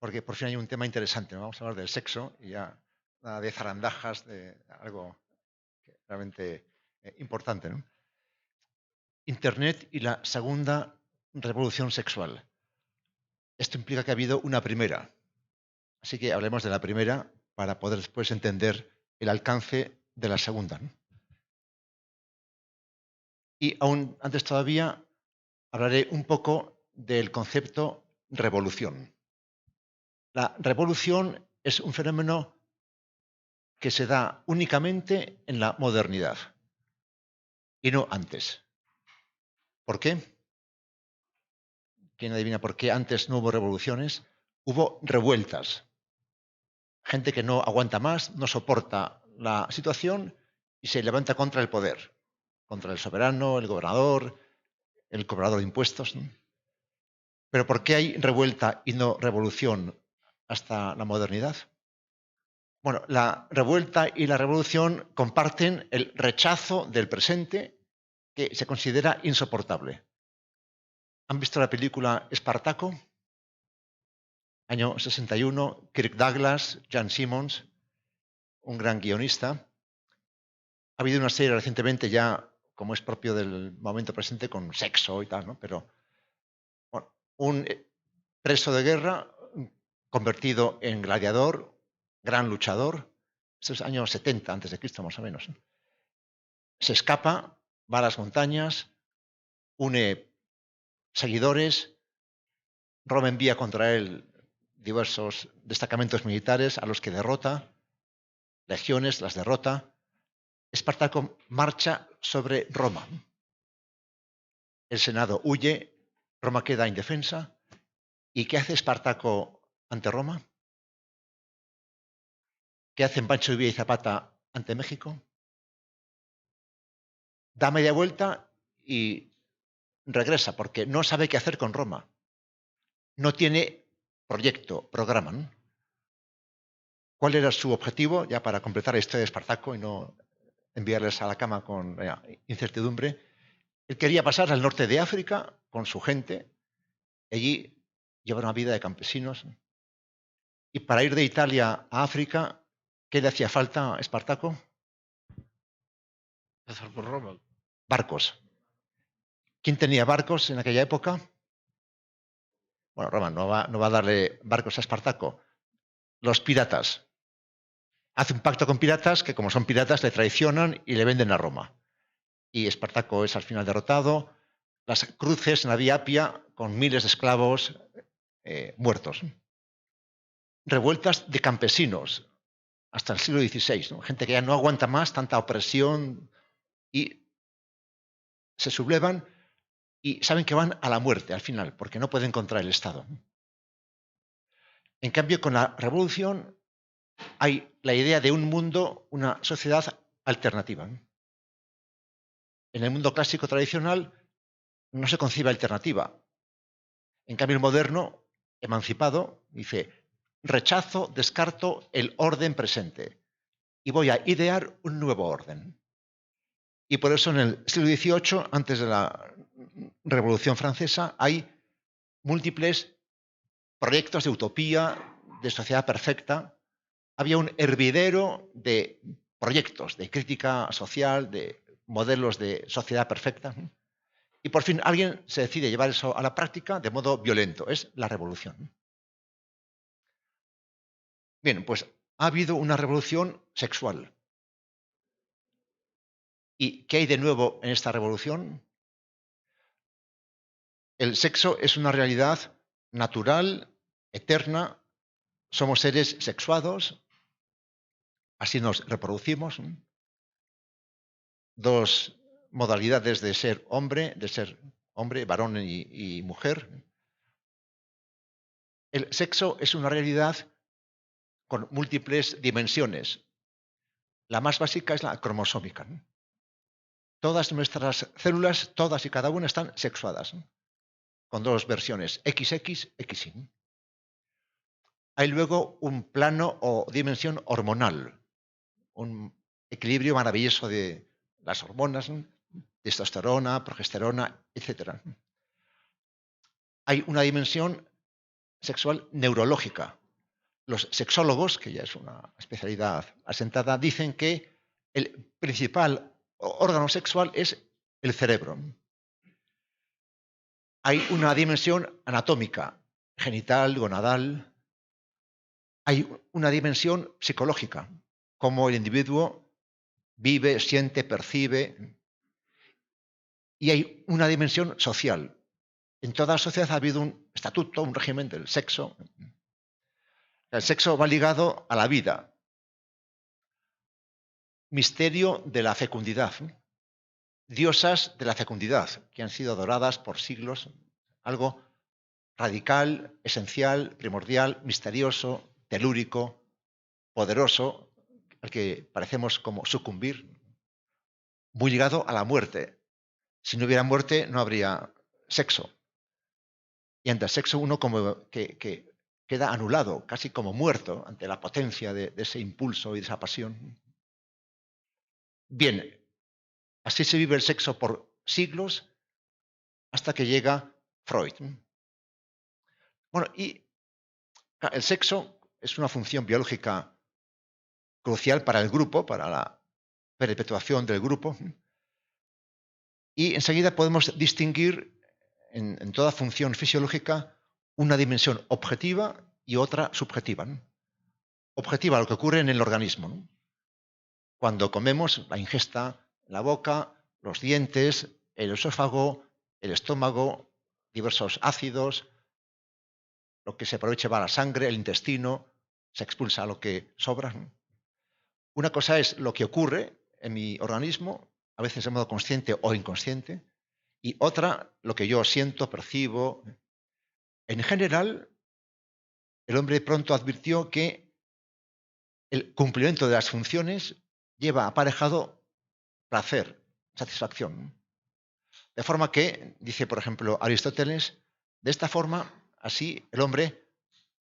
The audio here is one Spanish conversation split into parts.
porque por fin hay un tema interesante, ¿no? Vamos a hablar del sexo y ya nada de zarandajas, de algo que realmente importante, ¿no? Internet y la segunda revolución sexual. Esto implica que ha habido una primera, así que hablemos de la primera para poder después entender el alcance de la segunda, ¿no? Y aún antes todavía hablaré un poco del concepto revolución. La revolución es un fenómeno que se da únicamente en la modernidad y no antes. ¿Por qué? ¿Quién adivina por qué antes no hubo revoluciones? Hubo revueltas. Gente que no aguanta más, no soporta la situación y se levanta contra el poder, contra el soberano, el gobernador, el cobrador de impuestos, ¿no? Pero ¿por qué hay revuelta y no revolución hasta la modernidad? Bueno, la revuelta y la revolución comparten el rechazo del presente que se considera insoportable. ¿Han visto la película Espartaco? Año 61, Kirk Douglas, Jan Simmons, un gran guionista. Ha habido una serie recientemente ya, como es propio del momento presente, con sexo y tal, ¿no? Pero bueno, un preso de guerra convertido en gladiador, gran luchador, esto es año 70 antes de Cristo más o menos, ¿no? Se escapa, va a las montañas, une seguidores, Roma envía contra él diversos destacamentos militares a los que derrota, legiones las derrota. Espartaco marcha sobre Roma. El Senado huye, Roma queda indefensa. ¿Y qué hace Espartaco ante Roma? ¿Qué hacen Pancho Villa y Zapata ante México? Da media vuelta y regresa porque no sabe qué hacer con Roma. No tiene proyecto, programa, ¿no? ¿Cuál era su objetivo? Ya para completar la historia de Espartaco y no enviarles a la cama con incertidumbre. Él quería pasar al norte de África con su gente, allí llevar una vida de campesinos. Y para ir de Italia a África, ¿qué le hacía falta a Espartaco? Pasar por Roma. Barcos. ¿Quién tenía barcos en aquella época? Bueno, Roma no va a darle barcos a Espartaco. Los piratas. Hace un pacto con piratas que, como son piratas, le traicionan y le venden a Roma. Y Espartaco es al final derrotado. Las cruces en la Vía Apia con miles de esclavos muertos. Revueltas de campesinos hasta el siglo XVI, ¿no? Gente que ya no aguanta más tanta opresión y se sublevan y saben que van a la muerte al final, porque no pueden contra el Estado. En cambio, con la revolución hay la idea de un mundo, una sociedad alternativa. En el mundo clásico tradicional no se concibe alternativa. En cambio, el moderno, emancipado, dice, rechazo, descarto el orden presente y voy a idear un nuevo orden. Y por eso en el siglo XVIII, antes de la Revolución Francesa, hay múltiples proyectos de utopía, de sociedad perfecta. Había un hervidero de proyectos de crítica social, de modelos de sociedad perfecta. Y por fin alguien se decide llevar eso a la práctica de modo violento. Es la revolución. Bien, pues ha habido una revolución sexual. ¿Y qué hay de nuevo en esta revolución? El sexo es una realidad natural, eterna. Somos seres sexuados, así nos reproducimos. Dos modalidades de ser hombre, varón y mujer. El sexo es una realidad con múltiples dimensiones. La más básica es la cromosómica, ¿no? Todas nuestras células, todas y cada una, están sexuadas, ¿no? Con dos versiones, XX, XY. Hay luego un plano o dimensión hormonal, un equilibrio maravilloso de las hormonas, ¿no? Testosterona, progesterona, etc. Hay una dimensión sexual neurológica. Los sexólogos, que ya es una especialidad asentada, dicen que el principal órgano sexual es el cerebro. Hay una dimensión anatómica, genital, gonadal. Hay una dimensión psicológica, cómo el individuo vive, siente, percibe. Y hay una dimensión social. En toda sociedad ha habido un estatuto, un régimen del sexo. El sexo va ligado a la vida. Misterio de la fecundidad. Diosas de la fecundidad, que han sido adoradas por siglos. Algo radical, esencial, primordial, misterioso, telúrico, poderoso, al que parecemos como sucumbir, muy ligado a la muerte. Si no hubiera muerte, no habría sexo. Y ante el sexo uno como que queda anulado, casi como muerto ante la potencia de ese impulso y de esa pasión. Bien, así se vive el sexo por siglos hasta que llega Freud. Bueno, y el sexo es una función biológica crucial para el grupo, para la perpetuación del grupo. Y enseguida podemos distinguir en toda función fisiológica una dimensión objetiva y otra subjetiva. Objetiva, lo que ocurre en el organismo. Cuando comemos, la ingesta, la boca, los dientes, el esófago, el estómago, diversos ácidos, lo que se aprovecha va a la sangre, el intestino, se expulsa lo que sobra. Una cosa es lo que ocurre en mi organismo, a veces de modo consciente o inconsciente, y otra, lo que yo siento, percibo. En general, el hombre pronto advirtió que el cumplimiento de las funciones lleva aparejado placer, satisfacción. De forma que, dice por ejemplo Aristóteles, de esta forma, así el hombre,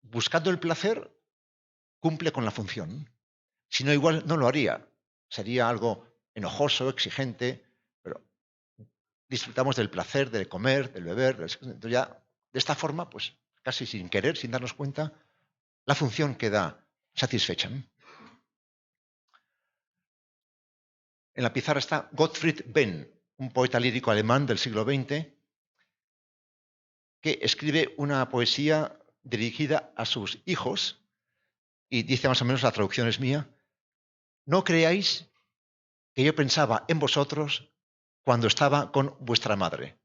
buscando el placer, cumple con la función. Si no, igual no lo haría. Sería algo enojoso, exigente, pero disfrutamos del placer, de comer, del beber. Entonces ya, de esta forma, pues casi sin querer, sin darnos cuenta, la función queda satisfecha. En la pizarra está Gottfried Benn, un poeta lírico alemán del siglo XX, que escribe una poesía dirigida a sus hijos, y dice más o menos, la traducción es mía: no creáis que yo pensaba en vosotros cuando estaba con vuestra madre.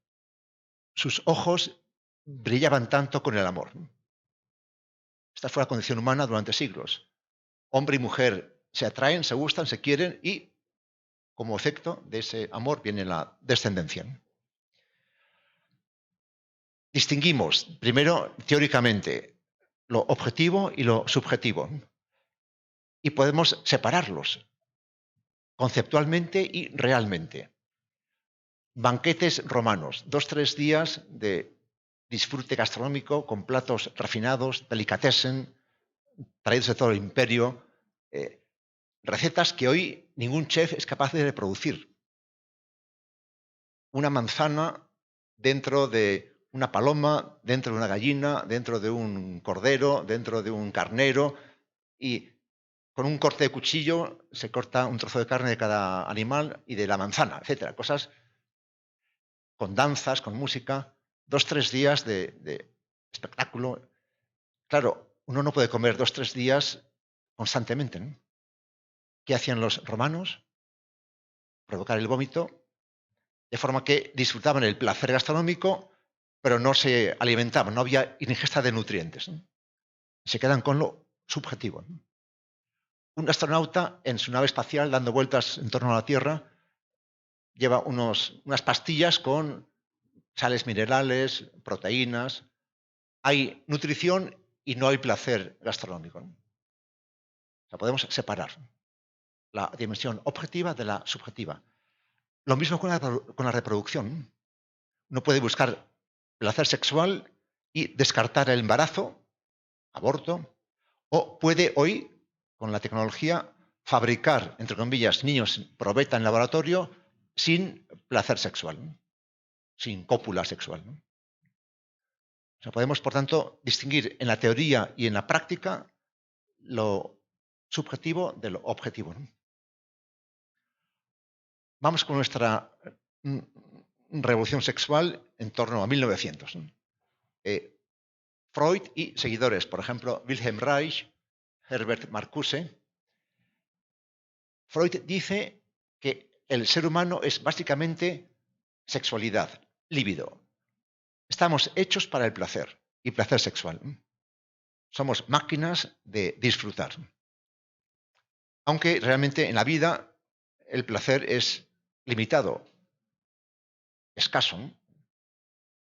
Sus ojos brillaban tanto con el amor. Esta fue la condición humana durante siglos. Hombre y mujer se atraen, se gustan, se quieren y, como efecto de ese amor, viene la descendencia. Distinguimos, primero, teóricamente, lo objetivo y lo subjetivo. Y podemos separarlos conceptualmente y realmente. Banquetes romanos, 2-3 días de disfrute gastronómico con platos refinados, delicatessen, traídos de todo el imperio, recetas que hoy ningún chef es capaz de reproducir. Una manzana dentro de una paloma, dentro de una gallina, dentro de un cordero, dentro de un carnero, y con un corte de cuchillo se corta un trozo de carne de cada animal y de la manzana, etcétera. Cosas con danzas, con música, 2-3 días de espectáculo. Claro, uno no puede comer 2-3 días constantemente, ¿no? ¿Qué hacían los romanos? Provocar el vómito, de forma que disfrutaban el placer gastronómico, pero no se alimentaban, no había ingesta de nutrientes, ¿no? Se quedan con lo subjetivo, ¿no? Un astronauta en su nave espacial dando vueltas en torno a la Tierra lleva unas pastillas con sales minerales, proteínas. Hay nutrición y no hay placer gastronómico, ¿no? O sea, podemos separar la dimensión objetiva de la subjetiva. Lo mismo con la reproducción. Uno puede buscar placer sexual y descartar el embarazo, aborto, o puede hoy, con la tecnología, fabricar, entre comillas, niños probeta en laboratorio sin placer sexual, ¿no? Sin cópula sexual, ¿no? sea, podemos, por tanto, distinguir en la teoría y en la práctica lo subjetivo de lo objetivo, ¿no? Vamos con nuestra revolución sexual en torno a 1900, ¿no? Freud y seguidores, por ejemplo, Wilhelm Reich, Herbert Marcuse. Freud dice que el ser humano es básicamente sexualidad, líbido. Estamos hechos para el placer y placer sexual. Somos máquinas de disfrutar. Aunque realmente en la vida el placer es limitado, escaso, ¿no?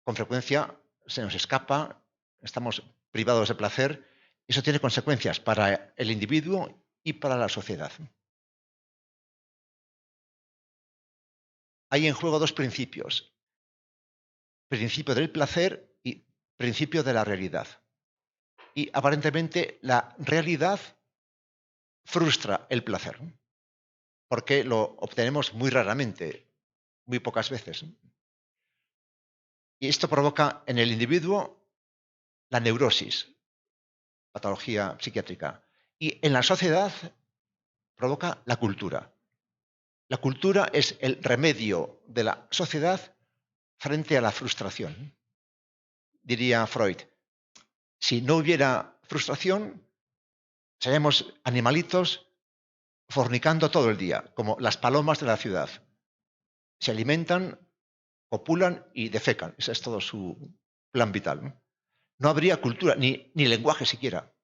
Con frecuencia se nos escapa, estamos privados de placer. Eso tiene consecuencias para el individuo y para la sociedad. Hay en juego dos principios: principio del placer y principio de la realidad. Y aparentemente la realidad frustra el placer, ¿no? Porque lo obtenemos muy raramente, muy pocas veces, ¿no? Y esto provoca en el individuo la neurosis, patología psiquiátrica, y en la sociedad provoca la cultura. La cultura es el remedio de la sociedad frente a la frustración. Diría Freud, si no hubiera frustración, seríamos animalitos fornicando todo el día, como las palomas de la ciudad. Se alimentan, copulan y defecan. Ese es todo su plan vital, ¿no? No habría cultura, ni lenguaje siquiera.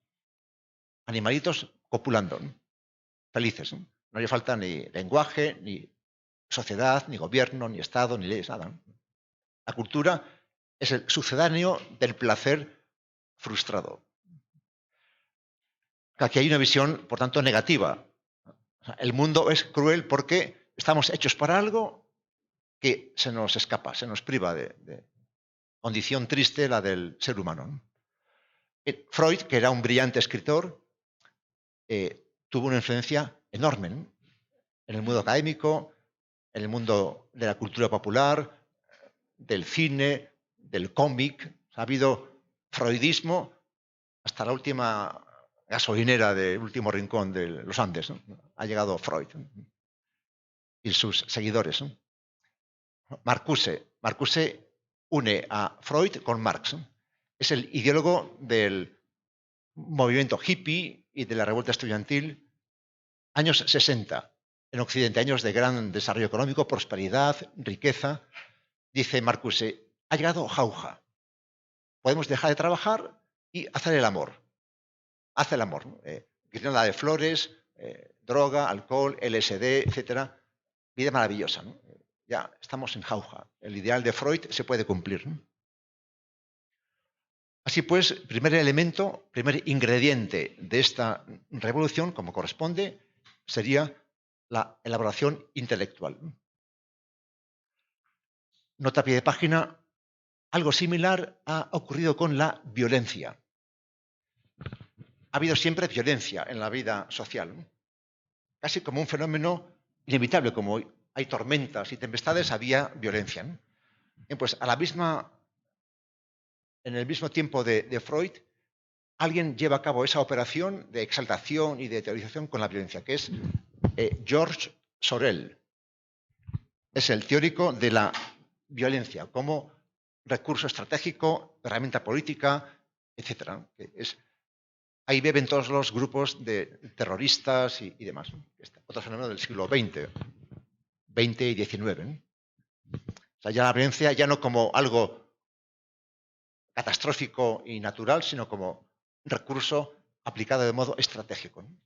Animalitos copulando, ¿no? Felices, ¿no? No haría falta ni lenguaje, ni sociedad, ni gobierno, ni Estado, ni leyes, nada, ¿no? La cultura es el sucedáneo del placer frustrado. Aquí hay una visión, por tanto, negativa. El mundo es cruel porque estamos hechos para algo que se nos escapa, se nos priva de condición triste, la del ser humano, ¿no? Freud, que era un brillante escritor, tuvo una influencia enorme, ¿no? En el mundo académico, en el mundo de la cultura popular, del cine, del cómic. Ha habido freudismo hasta la última gasolinera del último rincón de los Andes, ¿no? Ha llegado Freud, ¿no? Y sus seguidores, ¿no? Marcuse une a Freud con Marx, ¿no? Es el ideólogo del movimiento hippie y de la revuelta estudiantil, años 60, en Occidente, años de gran desarrollo económico, prosperidad, riqueza. Dice Marcuse, ha llegado jauja. Podemos dejar de trabajar y hacer el amor. Hace el amor, ¿no? Guirnalda de flores, droga, alcohol, LSD, etcétera. Vida maravillosa, ¿no? Ya estamos en jauja. El ideal de Freud se puede cumplir, ¿no? Así pues, primer elemento, primer ingrediente de esta revolución, como corresponde, sería la elaboración intelectual. Nota a pie de página, algo similar ha ocurrido con la violencia. Ha habido siempre violencia en la vida social, ¿no? Casi como un fenómeno inevitable, como hay tormentas y tempestades, había violencia, ¿no? Pues en el mismo tiempo de Freud, alguien lleva a cabo esa operación de exaltación y de teorización con la violencia, que es Georges Sorel. Es el teórico de la violencia como recurso estratégico, herramienta política, etc. Ahí beben todos los grupos de terroristas y demás, ¿no? Otro fenómeno del siglo XX y XIX, ¿no? O sea, ya la violencia ya no como algo catastrófico y natural, sino como recurso aplicado de modo estratégico, ¿no?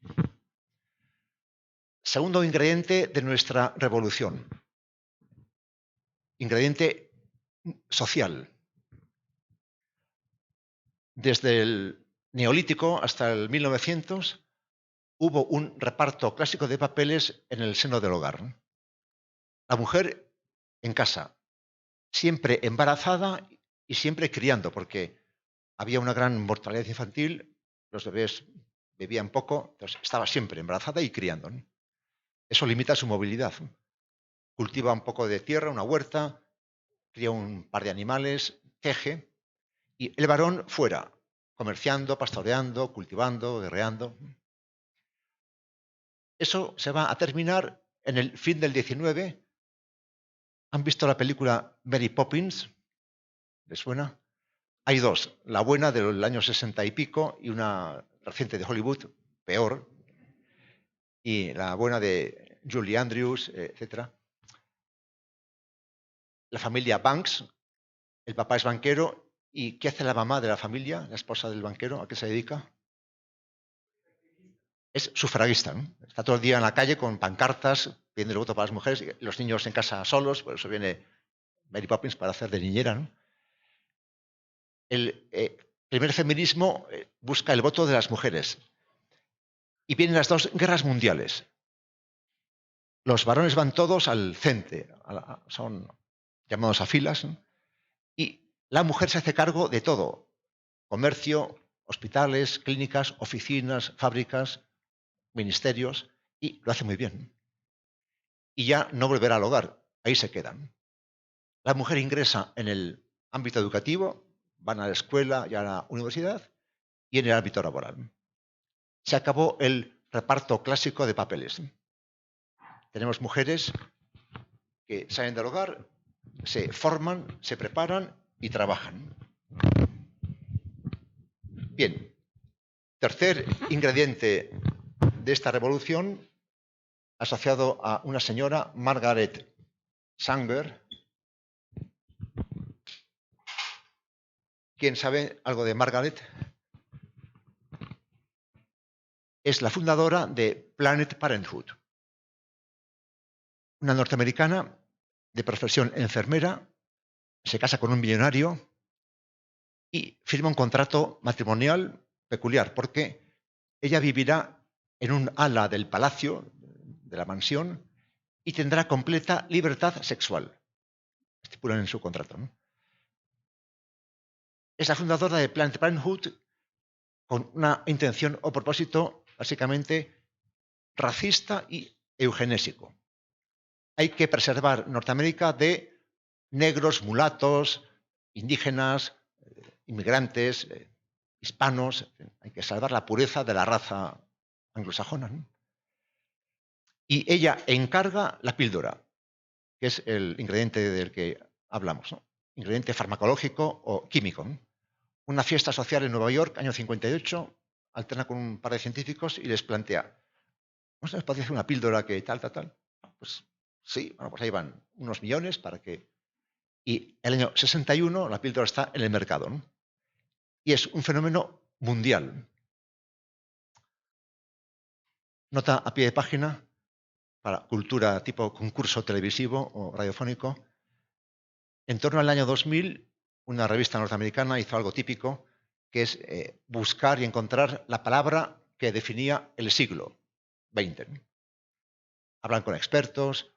Segundo ingrediente de nuestra revolución. Ingrediente social. Desde el Neolítico hasta el 1900 hubo un reparto clásico de papeles en el seno del hogar, ¿no? La mujer en casa, siempre embarazada y siempre criando, porque había una gran mortalidad infantil, los bebés bebían poco, entonces estaba siempre embarazada y criando, ¿no? Eso limita su movilidad, ¿no? Cultiva un poco de tierra, una huerta, cría un par de animales, teje, y el varón fuera, comerciando, pastoreando, cultivando, guerreando. Eso se va a terminar en el fin del 19. ¿Han visto la película Mary Poppins? ¿Les suena? Hay dos, la buena del año 60 y pico y una reciente de Hollywood, peor, y la buena de Julie Andrews, etc. La familia Banks, el papá es banquero, ¿y qué hace la mamá de la familia, la esposa del banquero? ¿A qué se dedica? Es sufragista, ¿no? Está todo el día en la calle con pancartas pidiendo el voto para las mujeres, y los niños en casa solos, por eso viene Mary Poppins para hacer de niñera, ¿no? El primer feminismo busca el voto de las mujeres. Y vienen las dos guerras mundiales. Los varones van todos al CENTE, son llamados a filas, ¿no? Y la mujer se hace cargo de todo. Comercio, hospitales, clínicas, oficinas, fábricas, ministerios, y lo hace muy bien. Y ya no volverá al hogar, ahí se quedan. La mujer ingresa en el ámbito educativo, van a la escuela y a la universidad, y en el ámbito laboral. Se acabó el reparto clásico de papeles. Tenemos mujeres que salen del hogar, se forman, se preparan y trabajan. Bien, tercer ingrediente de esta revolución, asociado a una señora, Margaret Sanger. ¿Quién sabe algo de Margaret? Es la fundadora de Planned Parenthood, una norteamericana de profesión enfermera, se casa con un millonario y firma un contrato matrimonial peculiar, porque ella vivirá en un ala del palacio, de la mansión, y tendrá completa libertad sexual. Estipulan en su contrato, ¿no? Es la fundadora de Planned Parenthood con una intención o propósito básicamente racista y eugenésico. Hay que preservar Norteamérica de negros, mulatos, indígenas, inmigrantes, hispanos. Hay que salvar la pureza de la raza anglosajona, ¿no? Y ella encarga la píldora, que es el ingrediente del que hablamos, ¿no? Ingrediente farmacológico o químico, ¿no? Una fiesta social en Nueva York, año 58, alterna con un par de científicos y les plantea, ¿no se les podría hacer una píldora que tal, tal, tal? Pues sí, bueno, pues ahí van unos millones para que... Y el año 61 la píldora está en el mercado, ¿no? Y es un fenómeno mundial. Nota a pie de página para cultura tipo concurso televisivo o radiofónico. En torno al año 2000, una revista norteamericana hizo algo típico, que es buscar y encontrar la palabra que definía el siglo XX. Hablan con expertos,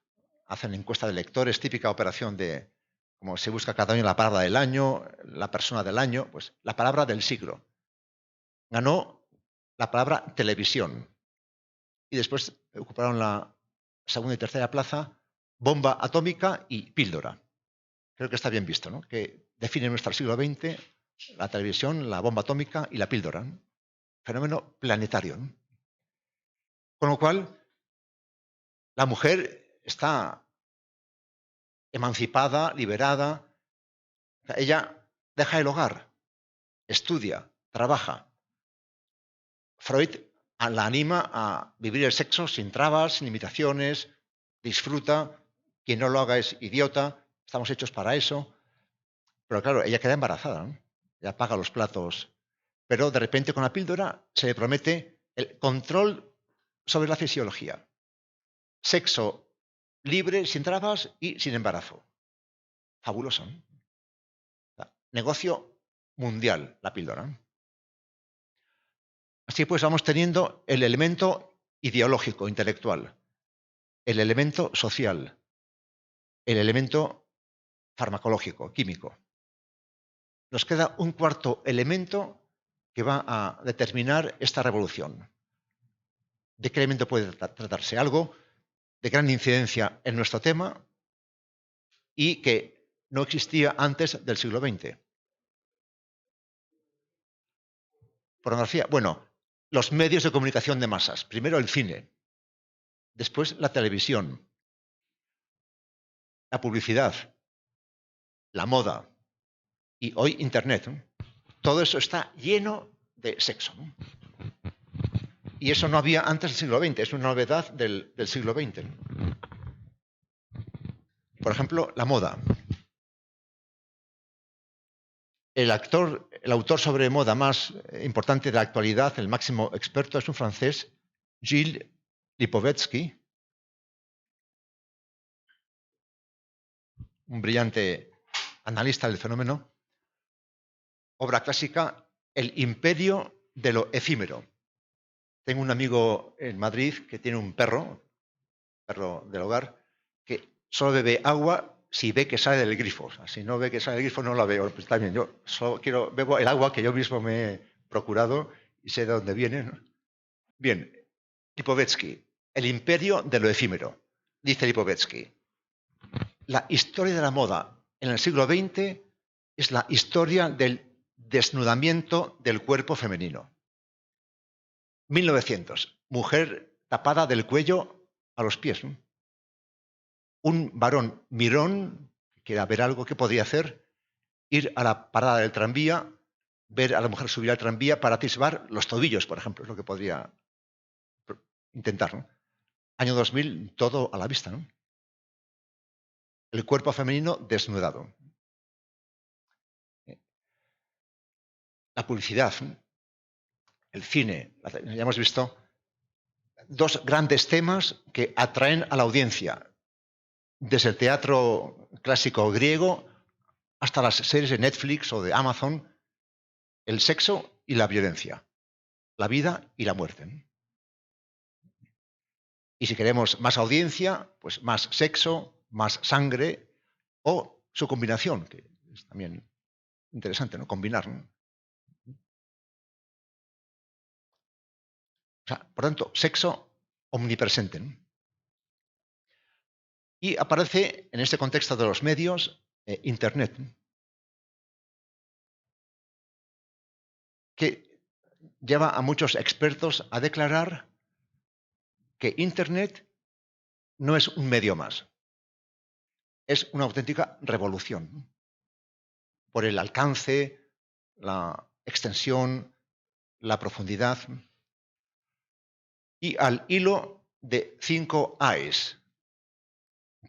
hacen encuesta de lectores, típica operación de como se busca cada año la palabra del año, la persona del año, pues la palabra del siglo. Ganó la palabra televisión y después ocuparon la segunda y tercera plaza bomba atómica y píldora. Creo que está bien visto, ¿no? Que define nuestro siglo XX la televisión, la bomba atómica y la píldora, ¿no? Fenómeno planetario, ¿no? Con lo cual, la mujer está emancipada, liberada. Ella deja el hogar, estudia, trabaja. Freud la anima a vivir el sexo sin trabas, sin limitaciones, disfruta. Quien no lo haga es idiota, estamos hechos para eso. Pero claro, ella queda embarazada, ¿no? Ella paga los platos. Pero de repente con la píldora se le promete el control sobre la fisiología. Sexo libre, sin trabas y sin embarazo. Fabuloso, ¿no? Negocio mundial, la píldora. Así pues, vamos teniendo el elemento ideológico, intelectual, el elemento social, el elemento farmacológico, químico. Nos queda un cuarto elemento que va a determinar esta revolución. ¿De qué elemento puede tratarse? Algo de gran incidencia en nuestro tema y que no existía antes del siglo XX. Pornografía. Bueno, los medios de comunicación de masas. Primero el cine, después la televisión, la publicidad, la moda y hoy Internet. Todo eso está lleno de sexo. Y eso no había antes del siglo XX, es una novedad del siglo XX. Por ejemplo, la moda. El autor sobre moda más importante de la actualidad, el máximo experto, es un francés, Gilles Lipovetsky, un brillante analista del fenómeno. Obra clásica, El imperio de lo efímero. Tengo un amigo en Madrid que tiene un perro del hogar, que solo bebe agua si ve que sale del grifo. O sea, si no ve que sale del grifo, no la veo. Pues está bien, yo solo bebo el agua que yo mismo me he procurado y sé de dónde viene, ¿no? Bien, Lipovetsky, El imperio de lo efímero. Dice Lipovetsky, la historia de la moda en el siglo XX es la historia del desnudamiento del cuerpo femenino. 1900, mujer tapada del cuello a los pies, ¿no? Un varón mirón, que era ver algo que podía hacer, ir a la parada del tranvía, ver a la mujer subir al tranvía para atisbar los tobillos, por ejemplo, es lo que podría intentar, ¿no? Año 2000, todo a la vista, ¿no? El cuerpo femenino desnudado. La publicidad, el cine, ya hemos visto dos grandes temas que atraen a la audiencia, desde el teatro clásico griego hasta las series de Netflix o de Amazon, el sexo y la violencia, la vida y la muerte. Y si queremos más audiencia, pues más sexo, más sangre o su combinación, que es también interesante, ¿no? Combinar, ¿no? O sea, por tanto, sexo omnipresente, ¿no? Y aparece en este contexto de los medios Internet, ¿no? Que lleva a muchos expertos a declarar que Internet no es un medio más, es una auténtica revolución por el alcance, la extensión, la profundidad y al hilo de 5 AES,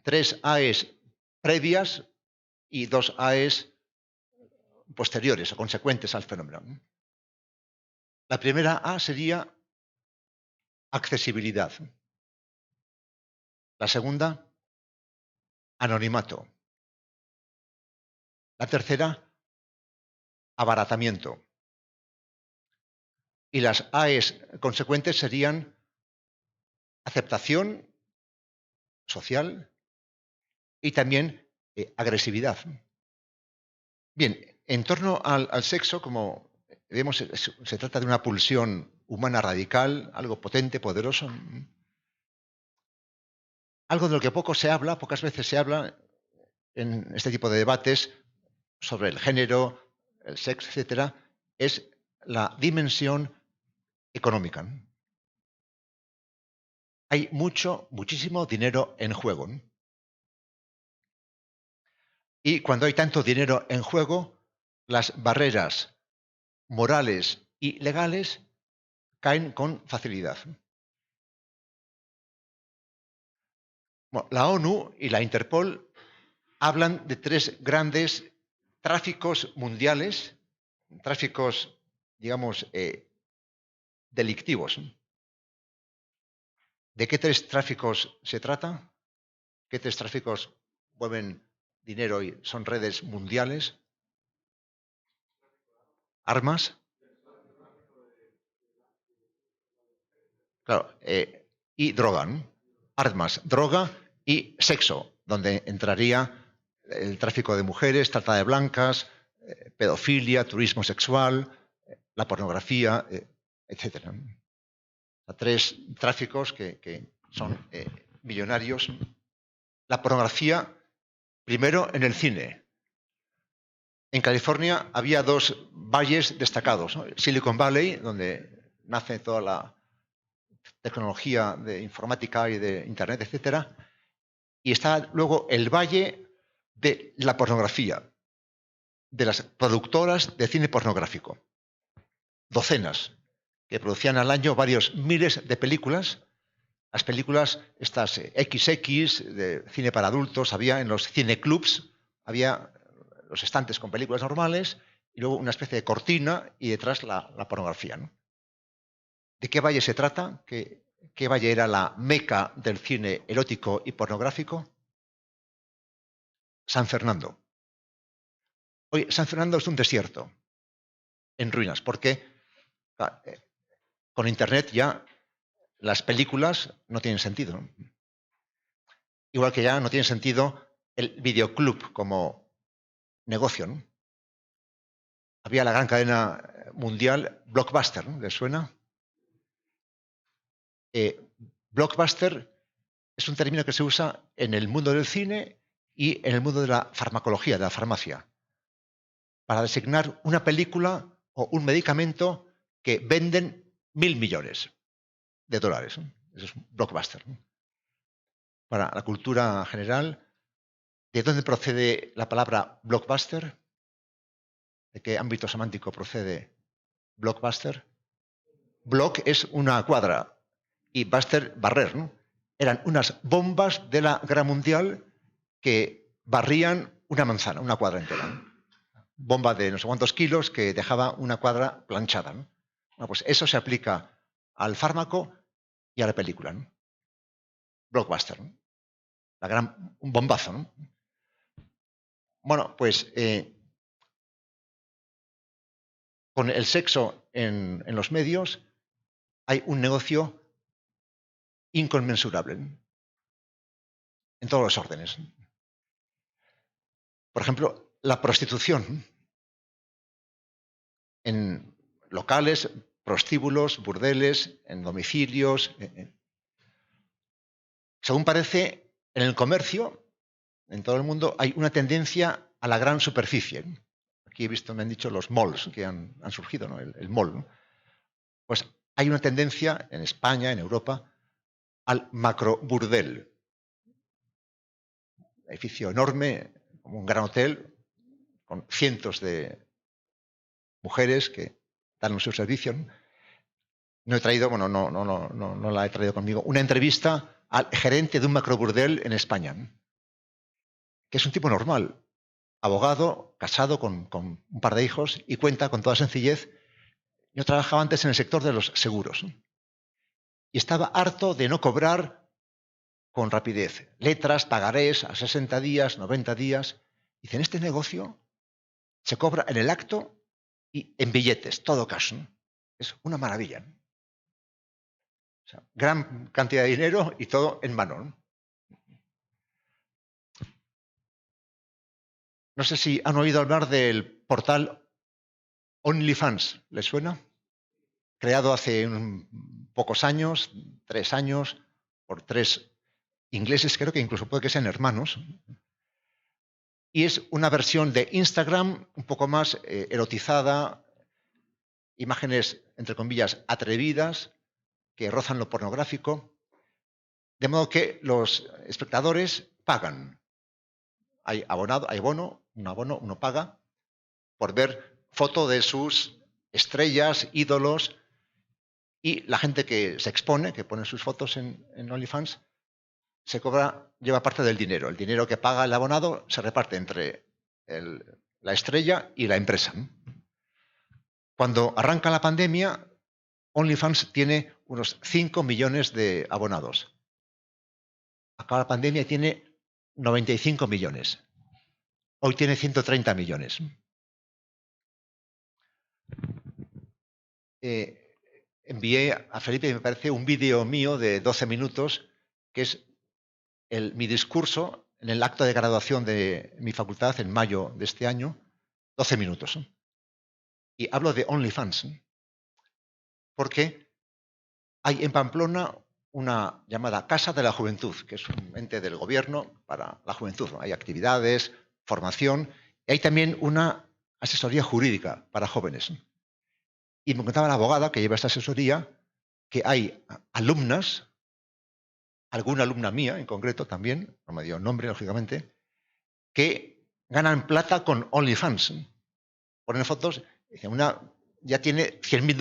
3 AES previas y 2 AES posteriores o consecuentes al fenómeno. La primera A sería accesibilidad. La segunda, anonimato. La tercera, abaratamiento. Y las AES consecuentes serían aceptación social y también agresividad. Bien, en torno al sexo, como vemos, se trata de una pulsión humana radical, algo potente, poderoso, algo de lo que pocas veces se habla en este tipo de debates sobre el género, el sexo, etcétera, es la dimensión económica. Hay muchísimo dinero en juego. Y cuando hay tanto dinero en juego, las barreras morales y legales caen con facilidad. Bueno, la ONU y la Interpol hablan de 3 grandes tráficos mundiales, tráficos, digamos, delictivos. ¿De qué 3 tráficos se trata? ¿Qué 3 tráficos mueven dinero y son redes mundiales? Armas, claro, y droga, ¿no? Armas, droga y sexo, donde entraría el tráfico de mujeres, trata de blancas, pedofilia, turismo sexual, la pornografía, etcétera. 3 tráficos que son millonarios. La pornografía, primero en el cine. En California había dos valles destacados, ¿no? Silicon Valley, donde nace toda la tecnología de informática y de Internet, etcétera, y está luego el valle de la pornografía, de las productoras de cine pornográfico, docenas, que producían al año varios miles de películas. Las películas, estas XX, de cine para adultos, había en los cineclubs, había los estantes con películas normales y luego una especie de cortina y detrás la pornografía, ¿no? ¿De qué valle se trata? ¿Qué valle era la meca del cine erótico y pornográfico? San Fernando. Hoy San Fernando es un desierto en ruinas, porque con Internet ya las películas no tienen sentido, ¿no? Igual que ya no tiene sentido el videoclub como negocio, ¿no? Había la gran cadena mundial Blockbuster, ¿no? ¿Les suena? Blockbuster es un término que se usa en el mundo del cine y en el mundo de la farmacología, de la farmacia, para designar una película o un medicamento que venden 1.000 millones de dólares, ¿no? Eso es un blockbuster, ¿no? Para la cultura general, ¿de dónde procede la palabra blockbuster? ¿De qué ámbito semántico procede blockbuster? Block es una cuadra y buster, barrer, ¿no? Eran unas bombas de la Guerra Mundial que barrían una manzana, una cuadra entera, ¿no? Bomba de no sé cuántos kilos que dejaba una cuadra planchada, ¿no? Bueno, pues eso se aplica al fármaco y a la película, ¿no? Blockbuster, ¿no? Un bombazo, ¿no? Bueno, pues con el sexo en los medios hay un negocio inconmensurable, ¿no? En todos los órdenes. Por ejemplo, la prostitución en locales, prostíbulos, burdeles, en domicilios. Según parece, en el comercio, en todo el mundo, hay una tendencia a la gran superficie. Aquí he visto, me han dicho los malls que han surgido, ¿no? El mall, ¿no? Pues hay una tendencia en España, en Europa, al macroburdel. Edificio enorme, como un gran hotel, con cientos de mujeres que dan su servicio, ¿no? No he traído, bueno, no la he traído conmigo, una entrevista al gerente de un macroburdel en España, ¿no? Que es un tipo normal, abogado, casado con un par de hijos y cuenta con toda sencillez. Yo trabajaba antes en el sector de los seguros, ¿no? Y estaba harto de no cobrar con rapidez. Letras, pagarés a 60 días, 90 días. Dice, en este negocio se cobra en el acto y en billetes, todo cash, ¿no? Es una maravilla, ¿no? O sea, gran cantidad de dinero y todo en mano, ¿no? No sé si han oído hablar del portal OnlyFans, ¿les suena? Creado hace pocos años, 3 años, por 3 ingleses, creo que incluso puede que sean hermanos. Y es una versión de Instagram un poco más erotizada, imágenes, entre comillas, atrevidas, que rozan lo pornográfico, de modo que los espectadores pagan. Hay bono, uno paga por ver foto de sus estrellas, ídolos, y la gente que se expone, que pone sus fotos en OnlyFans, lleva parte del dinero. El dinero que paga el abonado se reparte entre la estrella y la empresa. Cuando arranca la pandemia, OnlyFans tiene unos 5 millones de abonados. Acaba la pandemia y tiene 95 millones. Hoy tiene 130 millones. Envié a Felipe, me parece, un vídeo mío de 12 minutos, que es mi discurso en el acto de graduación de mi facultad en mayo de este año, 12 minutos. Y hablo de OnlyFans, porque hay en Pamplona una llamada Casa de la Juventud, que es un ente del gobierno para la juventud, ¿no? Hay actividades, formación, y hay también una asesoría jurídica para jóvenes. Y me contaba la abogada que lleva esta asesoría que hay alumnas, alguna alumna mía en concreto también, no me dio nombre, lógicamente, que ganan plata con OnlyFans. Ponen fotos, una ya tiene $100.000,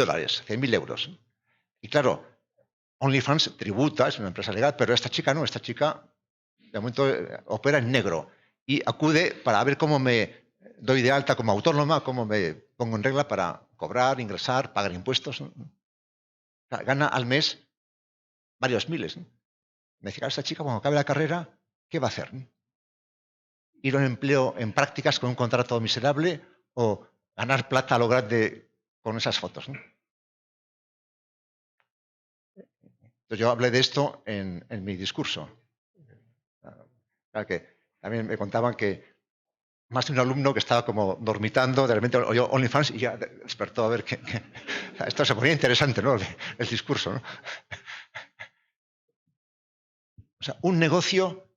100.000 euros. Y claro, OnlyFans tributa, es una empresa legal, pero esta chica no, esta chica de momento opera en negro y acude para ver cómo me doy de alta como autónoma, cómo me pongo en regla para cobrar, ingresar, pagar impuestos. O sea, gana al mes varios miles. Me decía, esta chica cuando acabe la carrera, ¿qué va a hacer? ¿Ir a un empleo en prácticas con un contrato miserable o ganar plata a lo grande con esas fotos? Entonces yo hablé de esto en mi discurso. Claro que también me contaban que más de un alumno que estaba como dormitando, de repente oyó OnlyFans y ya despertó a ver que esto se ponía interesante, ¿no? El discurso, ¿no? O sea, un negocio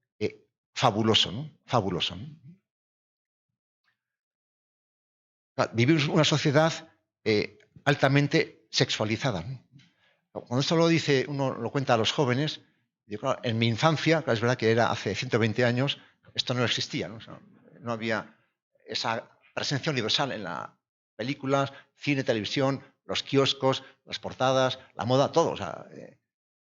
fabuloso, ¿no? Fabuloso, ¿no? Vivimos en una sociedad altamente sexualizada, ¿no? Cuando esto lo dice, uno lo cuenta a los jóvenes, digo, claro, en mi infancia, claro, es verdad que era hace 120 años, esto no existía, ¿no? O sea, no había esa presencia universal en las películas, cine, televisión, los kioscos, las portadas, la moda, todo. O sea,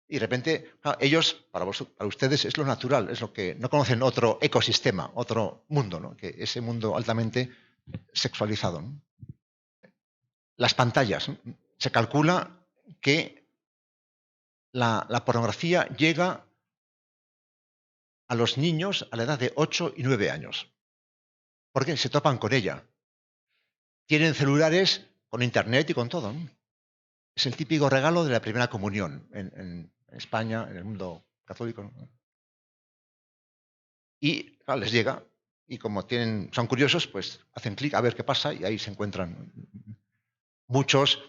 y de repente, claro, ellos, para ustedes, es lo natural, es lo que no conocen otro ecosistema, otro mundo, ¿no? Que ese mundo altamente sexualizado, ¿no? Las pantallas. ¿No? Se calcula que la pornografía llega a los niños a la edad de 8 y 9 años. Porque se topan con ella. Tienen celulares con internet y con todo. ¿No? Es el típico regalo de la primera comunión en España, en el mundo católico. ¿No? Y claro, les llega. Y como son curiosos, pues hacen clic a ver qué pasa y ahí se encuentran. Muchos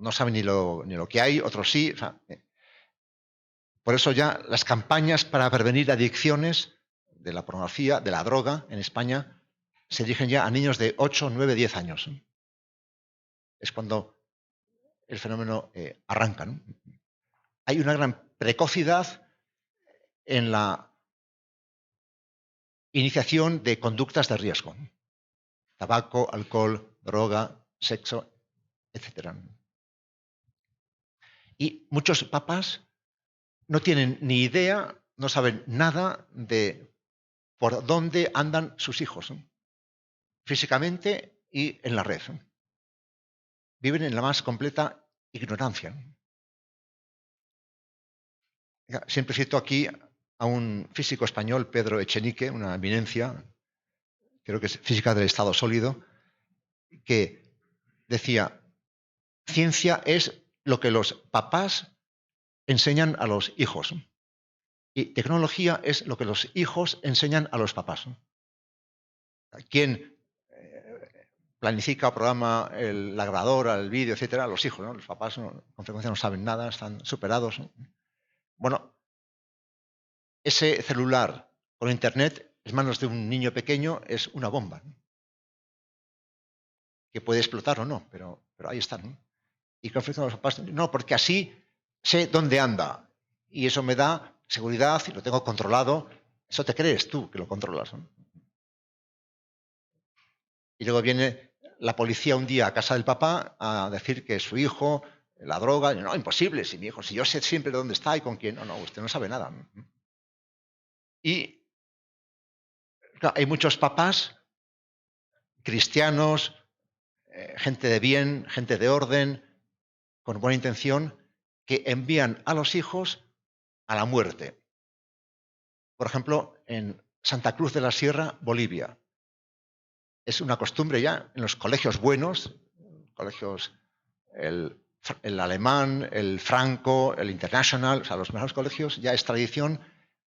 no saben ni lo que hay, otros sí. O sea, por eso ya las campañas para prevenir adicciones de la pornografía, de la droga en España, se dirigen ya a niños de 8, 9, 10 años. Es cuando el fenómeno arranca. ¿No? Hay una gran precocidad en la iniciación de conductas de riesgo. Tabaco, alcohol, droga, sexo, etc. Y muchos papás no tienen ni idea, no saben nada de por dónde andan sus hijos, ¿no? Físicamente y en la red. ¿No? Viven en la más completa ignorancia. Siempre cito aquí a un físico español, Pedro Echenique, una eminencia, creo que es física del estado sólido, que decía, ciencia es lo que los papás enseñan a los hijos y tecnología es lo que los hijos enseñan a los papás. ¿Quién planifica, programa la grabadora, el vídeo, etcétera? Los hijos, ¿no? Los papás con frecuencia no saben nada, están superados. ¿No? Bueno, ese celular con internet en manos de un niño pequeño es una bomba, ¿no? Que puede explotar o no, pero ahí están. ¿No? Y con frecuencia los papás, no, porque así sé dónde anda y eso me da seguridad y lo tengo controlado. Eso te crees tú que lo controlas. ¿No? Y luego viene la policía un día a casa del papá a decir que su hijo, la droga, no, imposible, si mi hijo, si yo sé siempre dónde está y con quién, no, usted no sabe nada. Y claro, hay muchos papás cristianos, gente de bien, gente de orden, con buena intención, que envían a los hijos a la muerte. Por ejemplo, en Santa Cruz de la Sierra, Bolivia. Es una costumbre ya en los colegios buenos, colegios, el alemán, el franco, el international, o sea, los mejores colegios, ya es tradición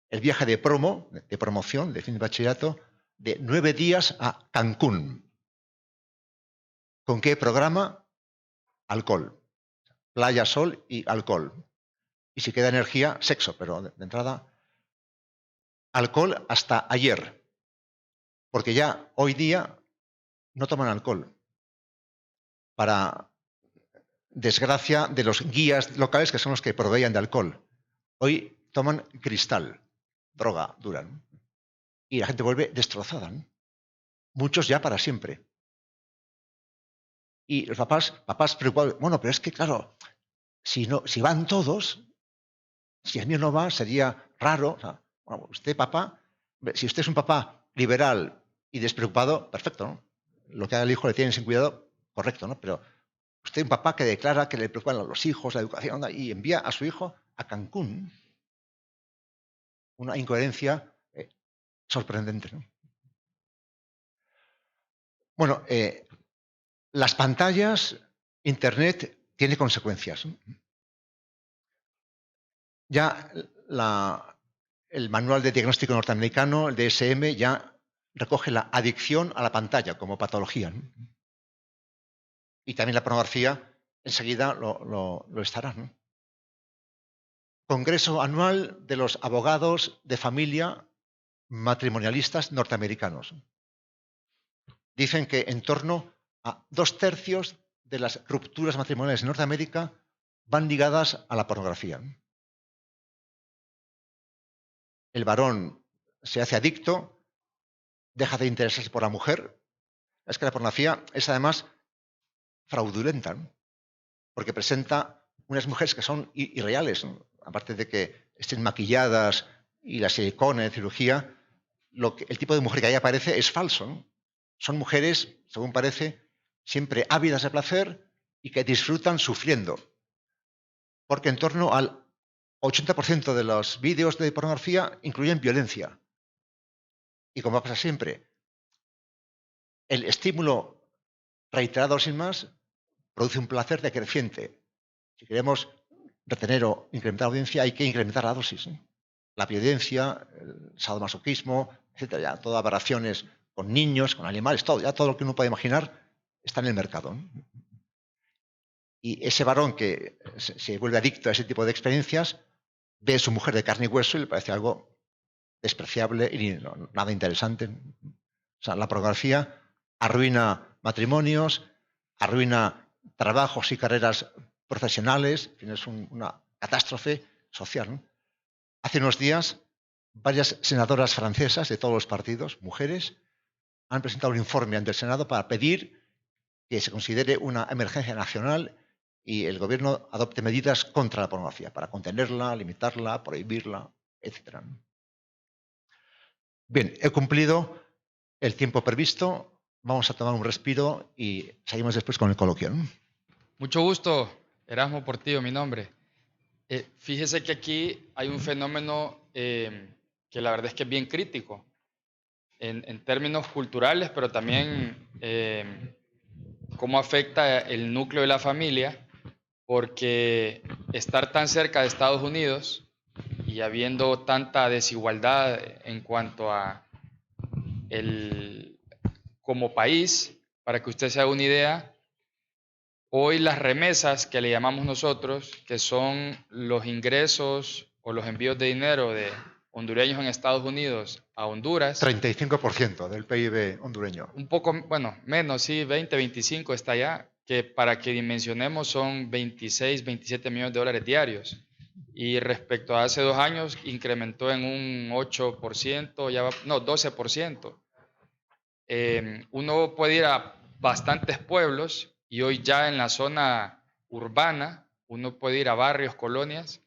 el viaje de promoción, de fin de bachillerato, de 9 días a Cancún. ¿Con qué programa? Alcohol. Playa, sol y alcohol. Y si queda energía, sexo, pero de entrada, alcohol hasta ayer. Porque ya hoy día no toman alcohol, para desgracia de los guías locales que son los que proveían de alcohol. Hoy toman cristal, droga dura, ¿no? Y la gente vuelve destrozada, ¿no? Muchos ya para siempre. Y los papás preocupados, bueno, pero es que claro, si van todos, si el mío no va, sería raro. O sea, bueno, usted, papá, si usted es un papá liberal y despreocupado, perfecto, ¿no? Lo que haga el hijo le tiene sin cuidado, correcto, ¿no? Pero usted es un papá que declara que le preocupan los hijos, la educación, ¿no? Y envía a su hijo a Cancún. Una incoherencia sorprendente, ¿no? Bueno, las pantallas, Internet, tiene consecuencias, ¿no? Ya el manual de diagnóstico norteamericano, el DSM, ya recoge la adicción a la pantalla como patología, ¿no? Y también la pornografía enseguida lo estará, ¿no? Congreso anual de los abogados de familia matrimonialistas norteamericanos. Dicen que en torno a 2/3 de las rupturas matrimoniales en Norteamérica van ligadas a la pornografía. El varón se hace adicto, deja de interesarse por la mujer. Es que la pornografía es además fraudulenta, ¿no? Porque presenta unas mujeres que son irreales, ¿no? Aparte de que estén maquilladas y la silicona de cirugía, el tipo de mujer que ahí aparece es falso, ¿no? Son mujeres, según parece, siempre ávidas de placer y que disfrutan sufriendo. Porque en torno al 80% de los vídeos de pornografía incluyen violencia. Y como pasa siempre, el estímulo reiterado sin más produce un placer decreciente. Si queremos retener o incrementar la audiencia, hay que incrementar la dosis, ¿eh? La violencia, el sadomasoquismo, etcétera, ya todas aberraciones con niños, con animales, todo lo que uno puede imaginar está en el mercado, ¿no? Y ese varón que se vuelve adicto a ese tipo de experiencias ve a su mujer de carne y hueso y le parece algo despreciable y nada interesante. O sea, la pornografía arruina matrimonios, arruina trabajos y carreras profesionales, es una catástrofe social, ¿no? Hace unos días, varias senadoras francesas de todos los partidos, mujeres, han presentado un informe ante el Senado para pedir que se considere una emergencia nacional y el gobierno adopte medidas contra la pornografía, para contenerla, limitarla, prohibirla, etc. Bien, he cumplido el tiempo previsto. Vamos a tomar un respiro y seguimos después con el coloquio, ¿no? Mucho gusto, Erasmo Portillo, mi nombre. Fíjese que aquí hay un fenómeno que la verdad es que es bien crítico en términos culturales, pero también cómo afecta el núcleo de la familia, porque estar tan cerca de Estados Unidos y habiendo tanta desigualdad en cuanto a como país, para que usted se haga una idea, hoy las remesas que le llamamos nosotros, que son los ingresos o los envíos de dinero de hondureños en Estados Unidos a Honduras, 35% del PIB hondureño. un poco, bueno, menos, sí, 20, 25 está allá, que para que dimensionemos son 26, 27 millones de dólares diarios. Y respecto a hace 2 años, incrementó en un 8%, no, 12%. Uno puede ir a bastantes pueblos y hoy ya en la zona urbana, uno puede ir a barrios, colonias,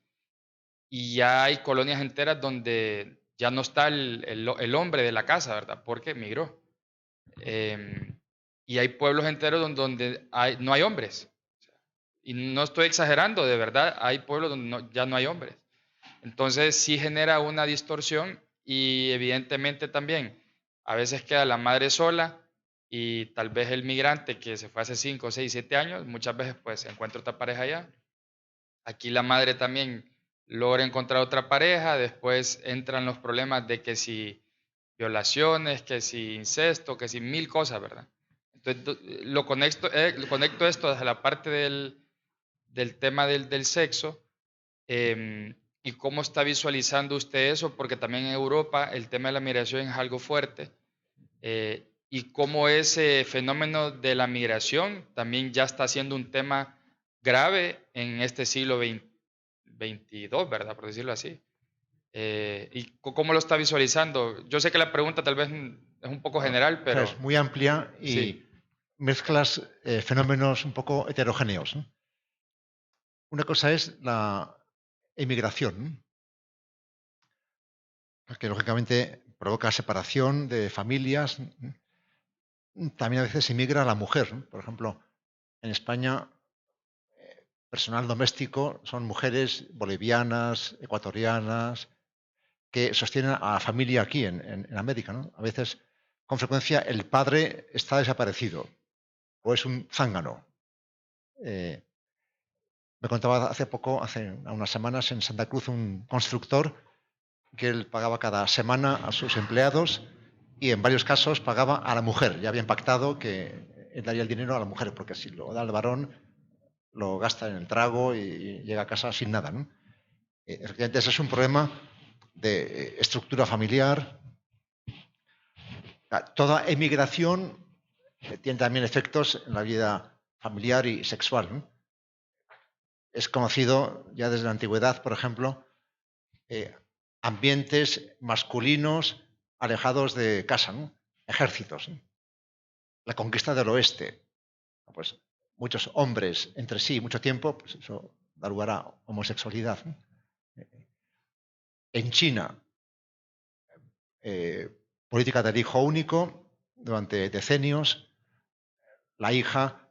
y ya hay colonias enteras donde ya no está el hombre de la casa, ¿verdad? Porque migró. Y hay pueblos enteros donde no hay hombres. Y no estoy exagerando, de verdad, hay pueblos donde ya no hay hombres. Entonces sí genera una distorsión y evidentemente también a veces queda la madre sola y tal vez el migrante que se fue hace 5, 6, 7 años, muchas veces pues encuentra otra pareja allá. Aquí la madre también logra encontrar otra pareja, después entran los problemas de que si violaciones, que si incesto, que si mil cosas, ¿verdad? Entonces lo conecto esto desde la parte del tema del sexo. ¿Y cómo está visualizando usted eso? Porque también en Europa el tema de la migración es algo fuerte. y cómo ese fenómeno de la migración también ya está siendo un tema grave en este siglo XXII, ¿verdad? Por decirlo así. ¿Y cómo lo está visualizando? Yo sé que la pregunta tal vez es un poco Bueno, general, o sea, pero es muy amplia sí, y mezclas fenómenos un poco heterogéneos, ¿no? Una cosa es la emigración, que lógicamente provoca separación de familias. También a veces emigra la mujer, ¿no? Por ejemplo, en España, personal doméstico son mujeres bolivianas, ecuatorianas, que sostienen a la familia aquí en América, ¿no? A veces, con frecuencia, el padre está desaparecido o es un zángano. Eh, Me contaba hace poco, hace unas semanas, en Santa Cruz, un constructor que él pagaba cada semana a sus empleados y en varios casos pagaba a la mujer. Ya habían pactado que él daría el dinero a la mujer, porque si lo da al varón, lo gasta en el trago y llega a casa sin nada, ¿no? Efectivamente, ese es un problema de estructura familiar. Toda emigración tiene también efectos en la vida familiar y sexual, ¿no? Es conocido ya desde la antigüedad, por ejemplo, eh, ambientes masculinos alejados de casa, ¿no? Ejércitos, ¿no? La conquista del oeste, pues muchos hombres entre sí mucho tiempo, pues eso da lugar a homosexualidad, ¿no? En China, eh, política del hijo único durante decenios. La hija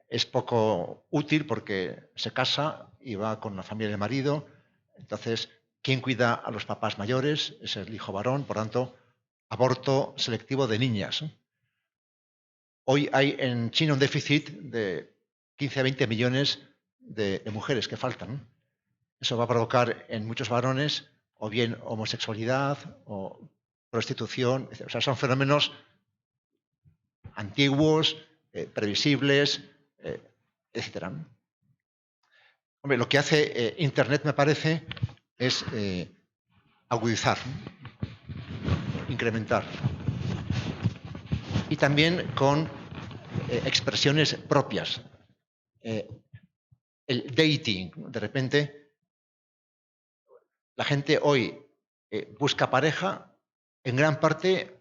es poco útil porque se casa y va con la familia del marido. Entonces, ¿quién cuida a los papás mayores? Es el hijo varón, por tanto, aborto selectivo de niñas. Hoy hay en China un déficit de 15 a 20 millones de mujeres que faltan. Eso va a provocar en muchos varones o bien homosexualidad o prostitución. O sea, son fenómenos antiguos, previsibles, etcétera. Hombre, lo que hace Internet, me parece, es agudizar, incrementar. Y también con expresiones propias. El dating, de repente, la gente hoy busca pareja en gran parte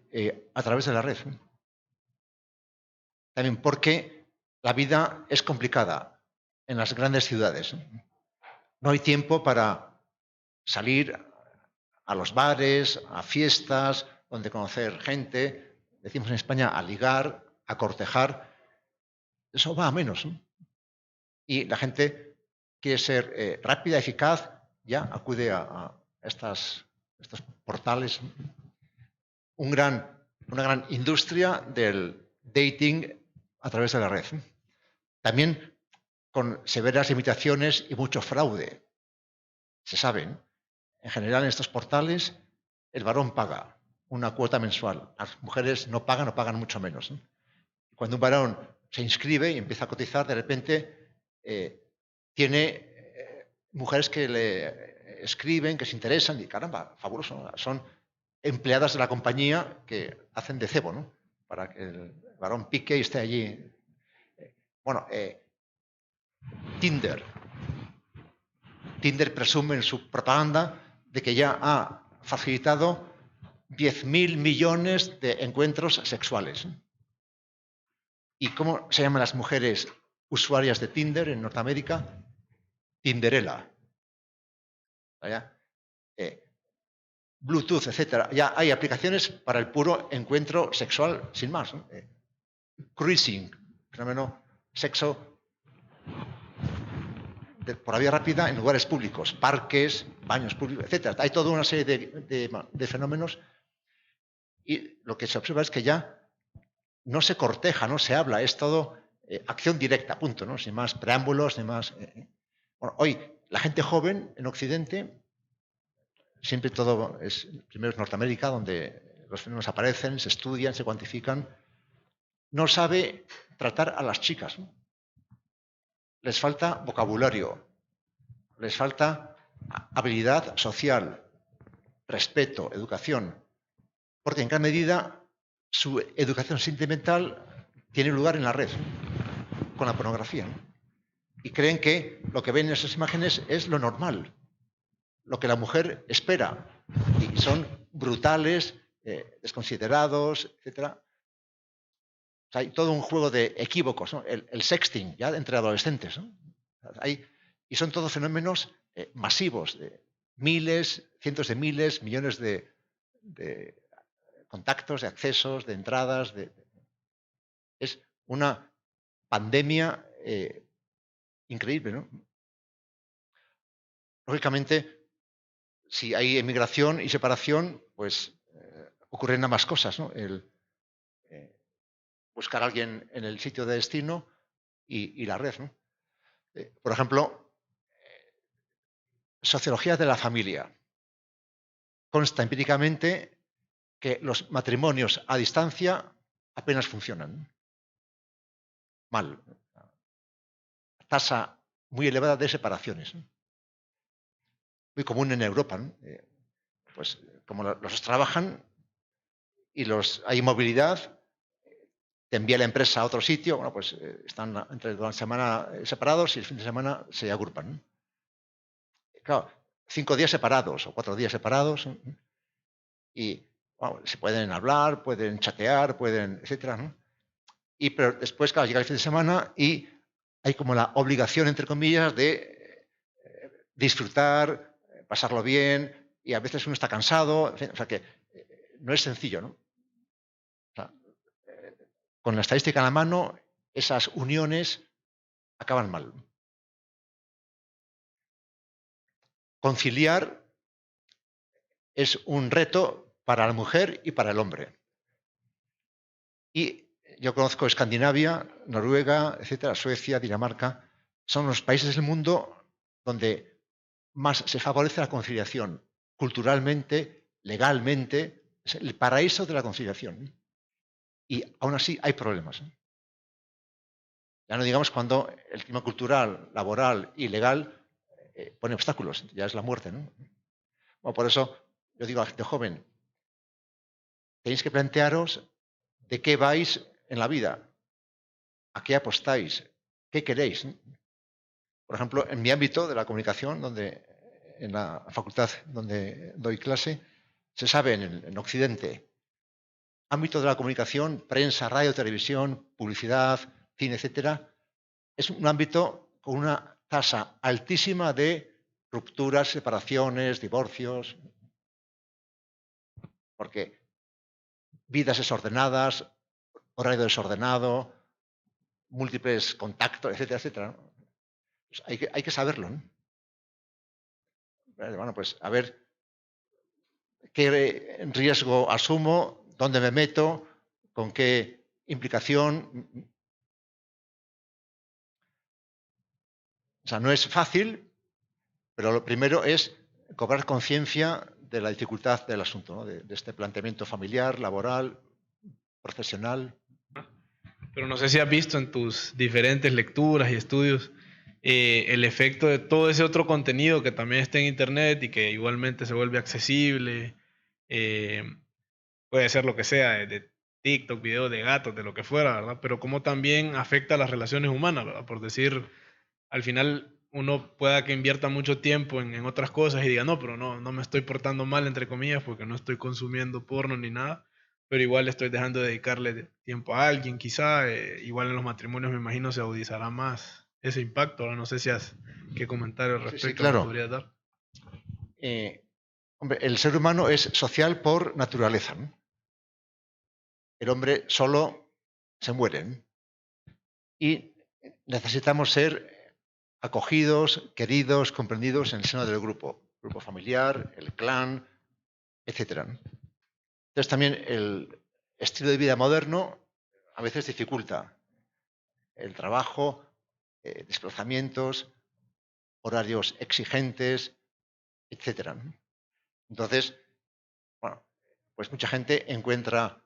a través de la red. También porque la vida es complicada en las grandes ciudades. No hay tiempo para salir a los bares, a fiestas, donde conocer gente, decimos en España, a ligar, a cortejar. Eso va a menos, ¿no? Y la gente quiere ser rápida, eficaz, ya acude a estos portales. Una gran industria del dating a través de la red. También con severas limitaciones y mucho fraude. Se saben. En general, en estos portales, el varón paga una cuota mensual. Las mujeres no pagan o pagan mucho menos, ¿no? Cuando un varón se inscribe y empieza a cotizar, de repente tiene mujeres que le escriben, que se interesan, y caramba, fabuloso. Son empleadas de la compañía que hacen de cebo, ¿no? Para que el varón pique y esté allí. Bueno, Tinder. Tinder presume en su propaganda de que ya ha facilitado 10.000 millones de encuentros sexuales. ¿Y cómo se llaman las mujeres usuarias de Tinder en Norteamérica? Tinderella. Bluetooth, etcétera. Ya hay aplicaciones para el puro encuentro sexual sin más, ¿no? Cruising, fenómeno sexo por la vía rápida en lugares públicos, parques, baños públicos, etcétera. Hay toda una serie de fenómenos y lo que se observa es que ya no se corteja, no se habla, es todo acción directa, punto, ¿no? Sin más preámbulos, ni más. Bueno, hoy la gente joven en Occidente, siempre todo es, primero es Norteamérica, donde los fenómenos aparecen, se estudian, se cuantifican, no sabe tratar a las chicas, ¿no? Les falta vocabulario, les falta habilidad social, respeto, educación, porque en gran medida su educación sentimental tiene lugar en la red, con la pornografía, ¿no? Y creen que lo que ven en esas imágenes es lo normal, lo que la mujer espera. Y son brutales, desconsiderados, etc. O sea, hay todo un juego de equívocos, ¿no? El sexting, ya entre adolescentes, ¿no? Y son todos fenómenos masivos, de miles, cientos de miles, millones de contactos, de accesos, de entradas. Es una pandemia increíble, ¿no? Lógicamente, si hay emigración y separación, pues ocurren ambas cosas, ¿no? Buscar a alguien en el sitio de destino y la red, ¿no? Por ejemplo, sociología de la familia. Consta empíricamente que los matrimonios a distancia apenas funcionan. Mal. Tasa muy elevada de separaciones, ¿no? Muy común en Europa, ¿no? Pues como los trabajan y hay movilidad, te envía la empresa a otro sitio, bueno, pues están durante la semana separados y el fin de semana se agrupan, ¿no? Claro, 5 días separados o 4 días separados, ¿no? Y bueno, se pueden hablar, pueden chatear, etcétera, ¿no? Pero después, claro, llega el fin de semana y hay como la obligación, entre comillas, de disfrutar, pasarlo bien, y a veces uno está cansado, en fin, o sea que no es sencillo, ¿no? O sea, con la estadística en la mano, esas uniones acaban mal. Conciliar es un reto para la mujer y para el hombre. Y yo conozco Escandinavia, Noruega, etcétera, Suecia, Dinamarca, son los países del mundo donde más se favorece la conciliación, culturalmente, legalmente, es el paraíso de la conciliación. Y aún así hay problemas. Ya no digamos cuando el clima cultural, laboral y legal pone obstáculos, ya es la muerte, ¿no? Bueno, por eso yo digo a la gente joven, tenéis que plantearos de qué vais en la vida, a qué apostáis, qué queréis, ¿no? Por ejemplo, en mi ámbito de la comunicación, en la facultad donde doy clase, se sabe en Occidente, ámbito de la comunicación, prensa, radio, televisión, publicidad, cine, etcétera, es un ámbito con una tasa altísima de rupturas, separaciones, divorcios, porque vidas desordenadas, horario desordenado, múltiples contactos, etcétera, etcétera, ¿no? Pues hay que saberlo, ¿no? Bueno, pues a ver qué riesgo asumo, dónde me meto, con qué implicación. O sea, no es fácil, pero lo primero es cobrar conciencia de la dificultad del asunto, ¿no? de este planteamiento familiar, laboral, profesional. Pero no sé si has visto en tus diferentes lecturas y estudios el efecto de todo ese otro contenido que también está en internet y que igualmente se vuelve accesible. eh, Puede ser lo que sea, de TikTok, videos de gatos, de lo que fuera, ¿verdad? Pero cómo también afecta a las relaciones humanas, ¿verdad? Por decir, al final uno pueda que invierta mucho tiempo en otras cosas y diga, no, pero no me estoy portando mal, entre comillas, porque no estoy consumiendo porno ni nada, pero igual estoy dejando de dedicarle tiempo a alguien, quizá, igual en los matrimonios me imagino se agudizará más ese impacto. Ahora no sé si has qué comentario al Sí, respecto me claro. podrías dar. Hombre, el ser humano es social por naturaleza, ¿no? El hombre solo se muere, ¿no? Y necesitamos ser acogidos, queridos, comprendidos en el seno del grupo familiar, el clan, etcétera, ¿no? Entonces también el estilo de vida moderno a veces dificulta el trabajo, desplazamientos, horarios exigentes, etcétera, ¿no? Entonces, bueno, pues mucha gente encuentra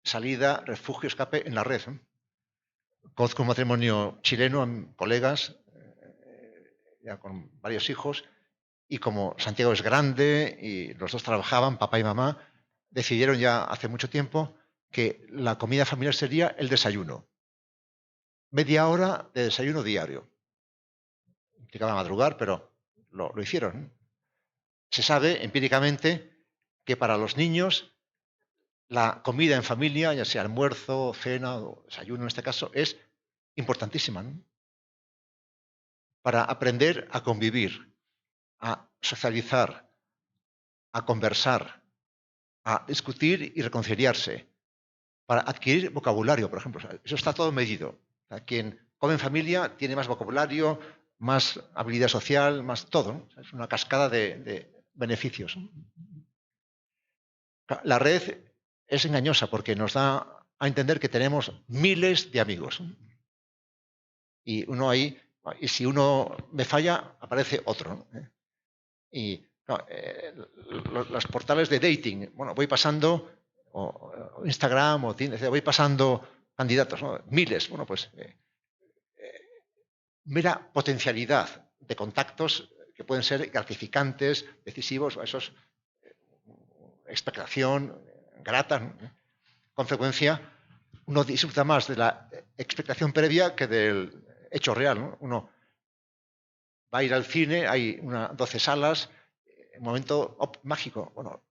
salida, refugio, escape en la red, ¿no? Conozco un matrimonio chileno, colegas, ya con varios hijos, y como Santiago es grande y los dos trabajaban, papá y mamá, decidieron ya hace mucho tiempo que la comida familiar sería el desayuno. Media hora de desayuno diario. Implicaba madrugar, pero lo hicieron. Se sabe empíricamente que para los niños la comida en familia, ya sea almuerzo, cena o desayuno en este caso, es importantísima, ¿no? Para aprender a convivir, a socializar, a conversar, a discutir y reconciliarse, para adquirir vocabulario, por ejemplo. O sea, eso está todo medido. O sea, quien come en familia tiene más vocabulario, más habilidad social, más todo, ¿no? O sea, es una cascada de beneficios. La red es engañosa porque nos da a entender que tenemos miles de amigos. Y uno ahí, y si uno me falla, aparece otro, ¿no? Y claro, los portales de dating, bueno, voy pasando, o Instagram, o Tinder, voy pasando candidatos, ¿no? Miles, bueno, pues mera potencialidad de contactos que pueden ser gratificantes, decisivos, eso es expectación grata, ¿no? Con frecuencia uno disfruta más de la expectación previa que del hecho real, ¿no? Uno va a ir al cine, hay 12 salas, un momento mágico. Bueno,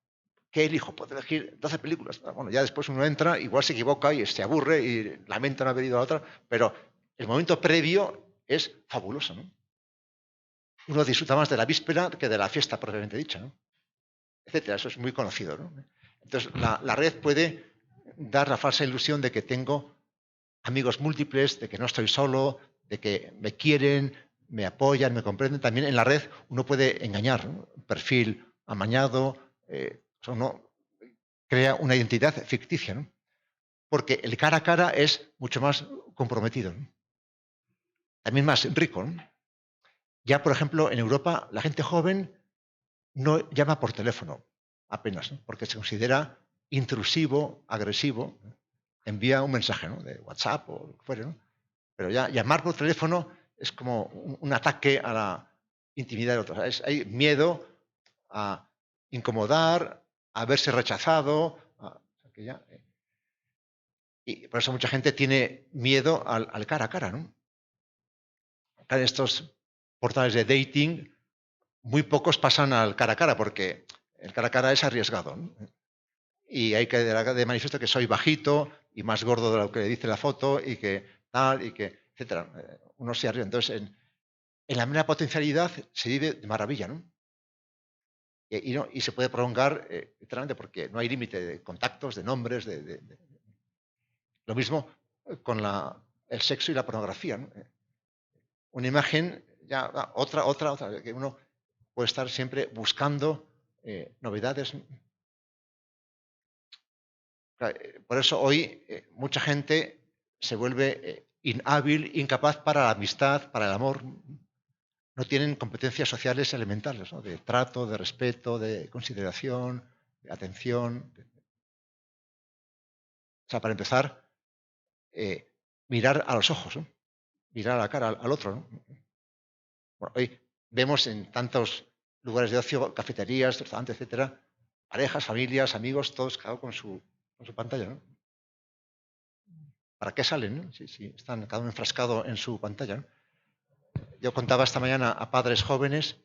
¿qué elijo? Puedo elegir 12 películas. Bueno, ya después uno entra, igual se equivoca y se aburre y lamenta no haber ido a la otra, pero el momento previo es fabuloso, ¿no? Uno disfruta más de la víspera que de la fiesta propiamente dicha, ¿no? Etcétera. Eso es muy conocido, ¿no? Entonces, la red puede dar la falsa ilusión de que tengo amigos múltiples, de que no estoy solo, de que me quieren, me apoyan, me comprenden. También en la red uno puede engañar, ¿no? Un perfil amañado, uno crea una identidad ficticia, ¿no? Porque el cara a cara es mucho más comprometido, ¿no? También más rico, ¿no? Ya, por ejemplo, en Europa la gente joven no llama por teléfono apenas, ¿no? Porque se considera intrusivo, agresivo. Envía un mensaje, ¿no? De WhatsApp o lo que fuere, ¿no? Pero ya llamar por teléfono es como un ataque a la intimidad de otros. Hay miedo a incomodar, a verse rechazado. Y por eso mucha gente tiene miedo al cara a cara, ¿no? En estos portales de dating, muy pocos pasan al cara a cara porque el cara a cara es arriesgado, ¿no? Y hay que dar de manifiesto que soy bajito y más gordo de lo que dice la foto y que tal y que, etcétera. Uno se arriesga. Entonces, en la mera potencialidad se vive de maravilla, ¿no? Y se puede prolongar literalmente porque no hay límite de contactos, de nombres, Lo mismo con el sexo y la pornografía, ¿no? Una imagen, ya otra, que uno puede estar siempre buscando novedades. Por eso hoy mucha gente se vuelve inhábil, incapaz para la amistad, para el amor. No tienen competencias sociales elementales, ¿no? De trato, de respeto, de consideración, de atención. O sea, para empezar, mirar a los ojos, ¿no? Mirar a la cara al otro, ¿no? Bueno, hoy vemos en tantos lugares de ocio, cafeterías, restaurantes, etcétera, parejas, familias, amigos, todos cada uno con su pantalla, ¿no? ¿Para qué salen, no? Si están cada uno enfrascado en su pantalla, ¿no? Yo contaba esta mañana a padres jóvenes,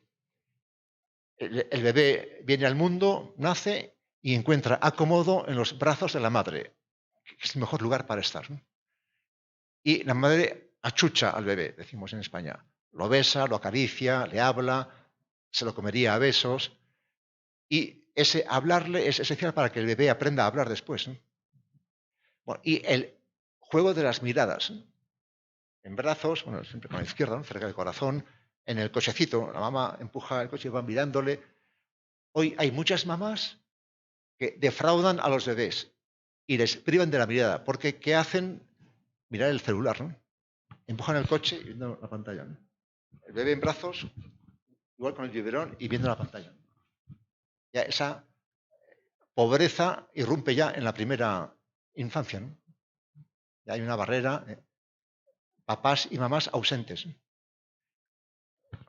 el bebé viene al mundo, nace y encuentra acomodo en los brazos de la madre, que es el mejor lugar para estar, ¿no? Y la madre achucha al bebé, decimos en España. Lo besa, lo acaricia, le habla, se lo comería a besos. Y ese hablarle es esencial para que el bebé aprenda a hablar después, ¿no? Bueno, y el juego de las miradas, ¿no? En brazos, bueno, siempre con la izquierda, ¿no? Cerca del corazón, en el cochecito, la mamá empuja el coche y va mirándole. Hoy hay muchas mamás que defraudan a los bebés y les privan de la mirada, porque ¿qué hacen? Mirar el celular, ¿no? Empujan el coche y viendo la pantalla, ¿no? El bebé en brazos, igual con el biberón y viendo la pantalla. Ya esa pobreza irrumpe ya en la primera infancia, ¿no? Ya hay una barrera, papás y mamás ausentes.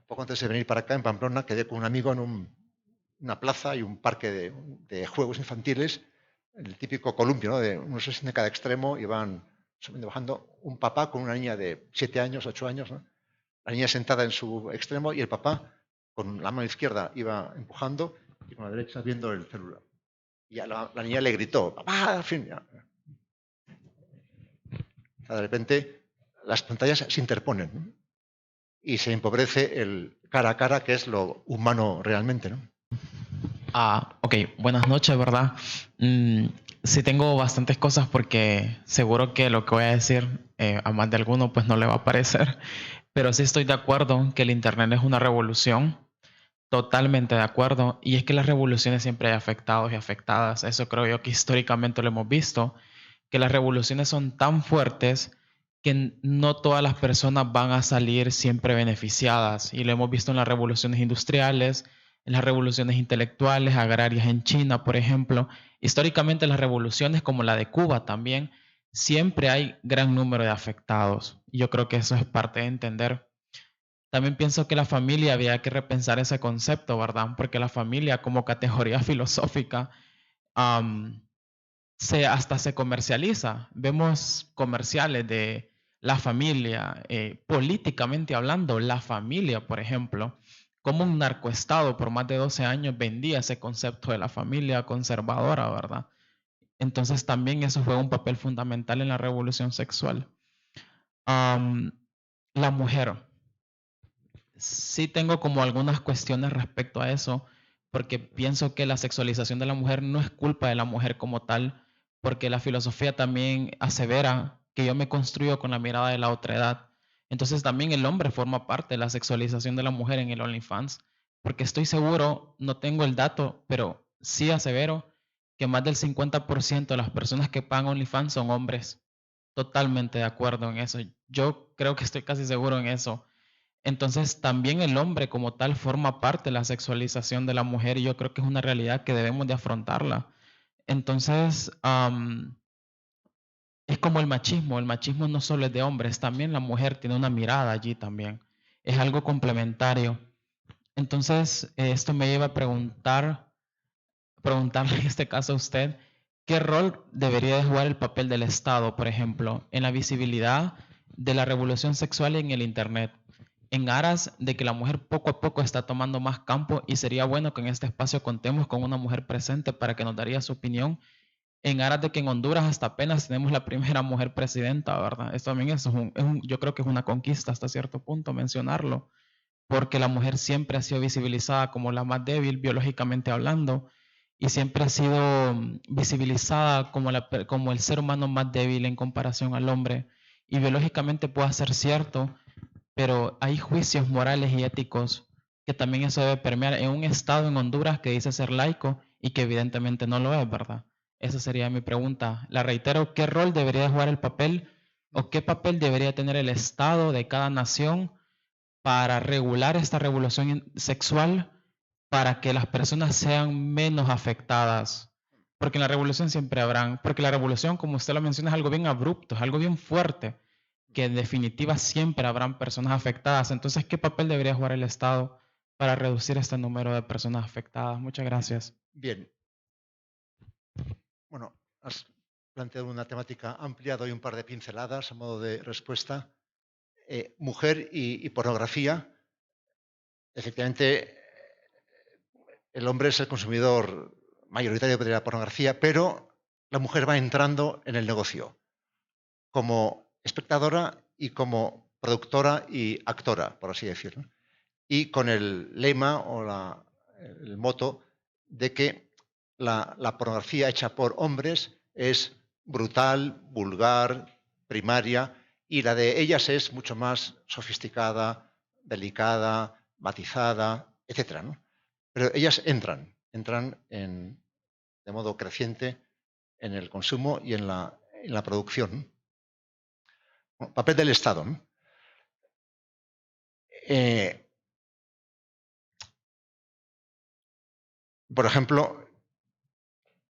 Poco antes de venir para acá, en Pamplona, quedé con un amigo en una plaza y un parque de juegos infantiles el típico columpio, ¿no? De unos 60 en cada extremo y van subiendo, bajando. Un papá con una niña de 7 años, 8 años, ¿no? La niña sentada en su extremo y el papá con la mano izquierda iba empujando y con la derecha viendo el celular. Y a la niña le gritó, papá, al fin. Ya. De repente las pantallas se interponen, ¿no? Y se empobrece el cara a cara, que es lo humano realmente, ¿no? Ok, buenas noches, ¿verdad? Sí tengo bastantes cosas porque seguro que lo que voy a decir a más de alguno pues no le va a parecer, pero sí estoy de acuerdo que el Internet es una revolución, totalmente de acuerdo, y es que las revoluciones siempre hay afectados y afectadas, eso creo yo que históricamente lo hemos visto, que las revoluciones son tan fuertes que no todas las personas van a salir siempre beneficiadas. Y lo hemos visto en las revoluciones industriales, en las revoluciones intelectuales, agrarias en China, por ejemplo. Históricamente las revoluciones como la de Cuba también, siempre hay gran número de afectados. Y yo creo que eso es parte de entender. También pienso que la familia había que repensar ese concepto, ¿verdad? Porque la familia como categoría filosófica hasta se comercializa. Vemos comerciales de la familia, políticamente hablando, la familia, por ejemplo, como un narcoestado por más de 12 años vendía ese concepto de la familia conservadora, ¿verdad? Entonces también eso juega un papel fundamental en la revolución sexual. La mujer. Sí tengo como algunas cuestiones respecto a eso, porque pienso que la sexualización de la mujer no es culpa de la mujer como tal, porque la filosofía también asevera que yo me construyo con la mirada de la otra edad. Entonces también el hombre forma parte de la sexualización de la mujer en el OnlyFans, porque estoy seguro, no tengo el dato, pero sí asevero que más del 50% de las personas que pagan OnlyFans son hombres. Totalmente de acuerdo en eso. Yo creo que estoy casi seguro en eso. Entonces, también el hombre como tal forma parte de la sexualización de la mujer y yo creo que es una realidad que debemos de afrontarla. Entonces, es como el machismo no solo es de hombres, también la mujer tiene una mirada allí también. Es algo complementario. Entonces, esto me lleva a preguntarle en este caso a usted, ¿qué rol debería de jugar el papel del Estado, por ejemplo, en la visibilidad de la revolución sexual en el Internet? En aras de que la mujer poco a poco está tomando más campo y sería bueno que en este espacio contemos con una mujer presente para que nos daría su opinión, en aras de que en Honduras hasta apenas tenemos la primera mujer presidenta, ¿verdad? Esto también yo creo que es una conquista hasta cierto punto mencionarlo, porque la mujer siempre ha sido visibilizada como la más débil biológicamente hablando y siempre ha sido visibilizada como el ser humano más débil en comparación al hombre. Y biológicamente puede ser cierto, pero hay juicios morales y éticos que también eso debe permear en un estado en Honduras que dice ser laico y que evidentemente no lo es, ¿verdad? Esa sería mi pregunta. La reitero, ¿qué rol debería jugar el papel o qué papel debería tener el Estado de cada nación para regular esta revolución sexual para que las personas sean menos afectadas? Porque en la revolución siempre habrán, porque la revolución, como usted lo menciona, es algo bien abrupto, es algo bien fuerte, que en definitiva siempre habrán personas afectadas. Entonces, ¿qué papel debería jugar el Estado para reducir este número de personas afectadas? Muchas gracias. Bien. Bueno, has planteado una temática amplia, doy un par de pinceladas a modo de respuesta. Mujer y pornografía. Efectivamente, el hombre es el consumidor mayoritario de la pornografía, pero la mujer va entrando en el negocio como espectadora y como productora y actora, por así decirlo. Y con el lema o el moto de que la pornografía hecha por hombres es brutal, vulgar, primaria, y la de ellas es mucho más sofisticada, delicada, matizada, etc., ¿no? Pero ellas entran de modo creciente en el consumo y en la producción. Bueno, papel del Estado, ¿no? Por ejemplo,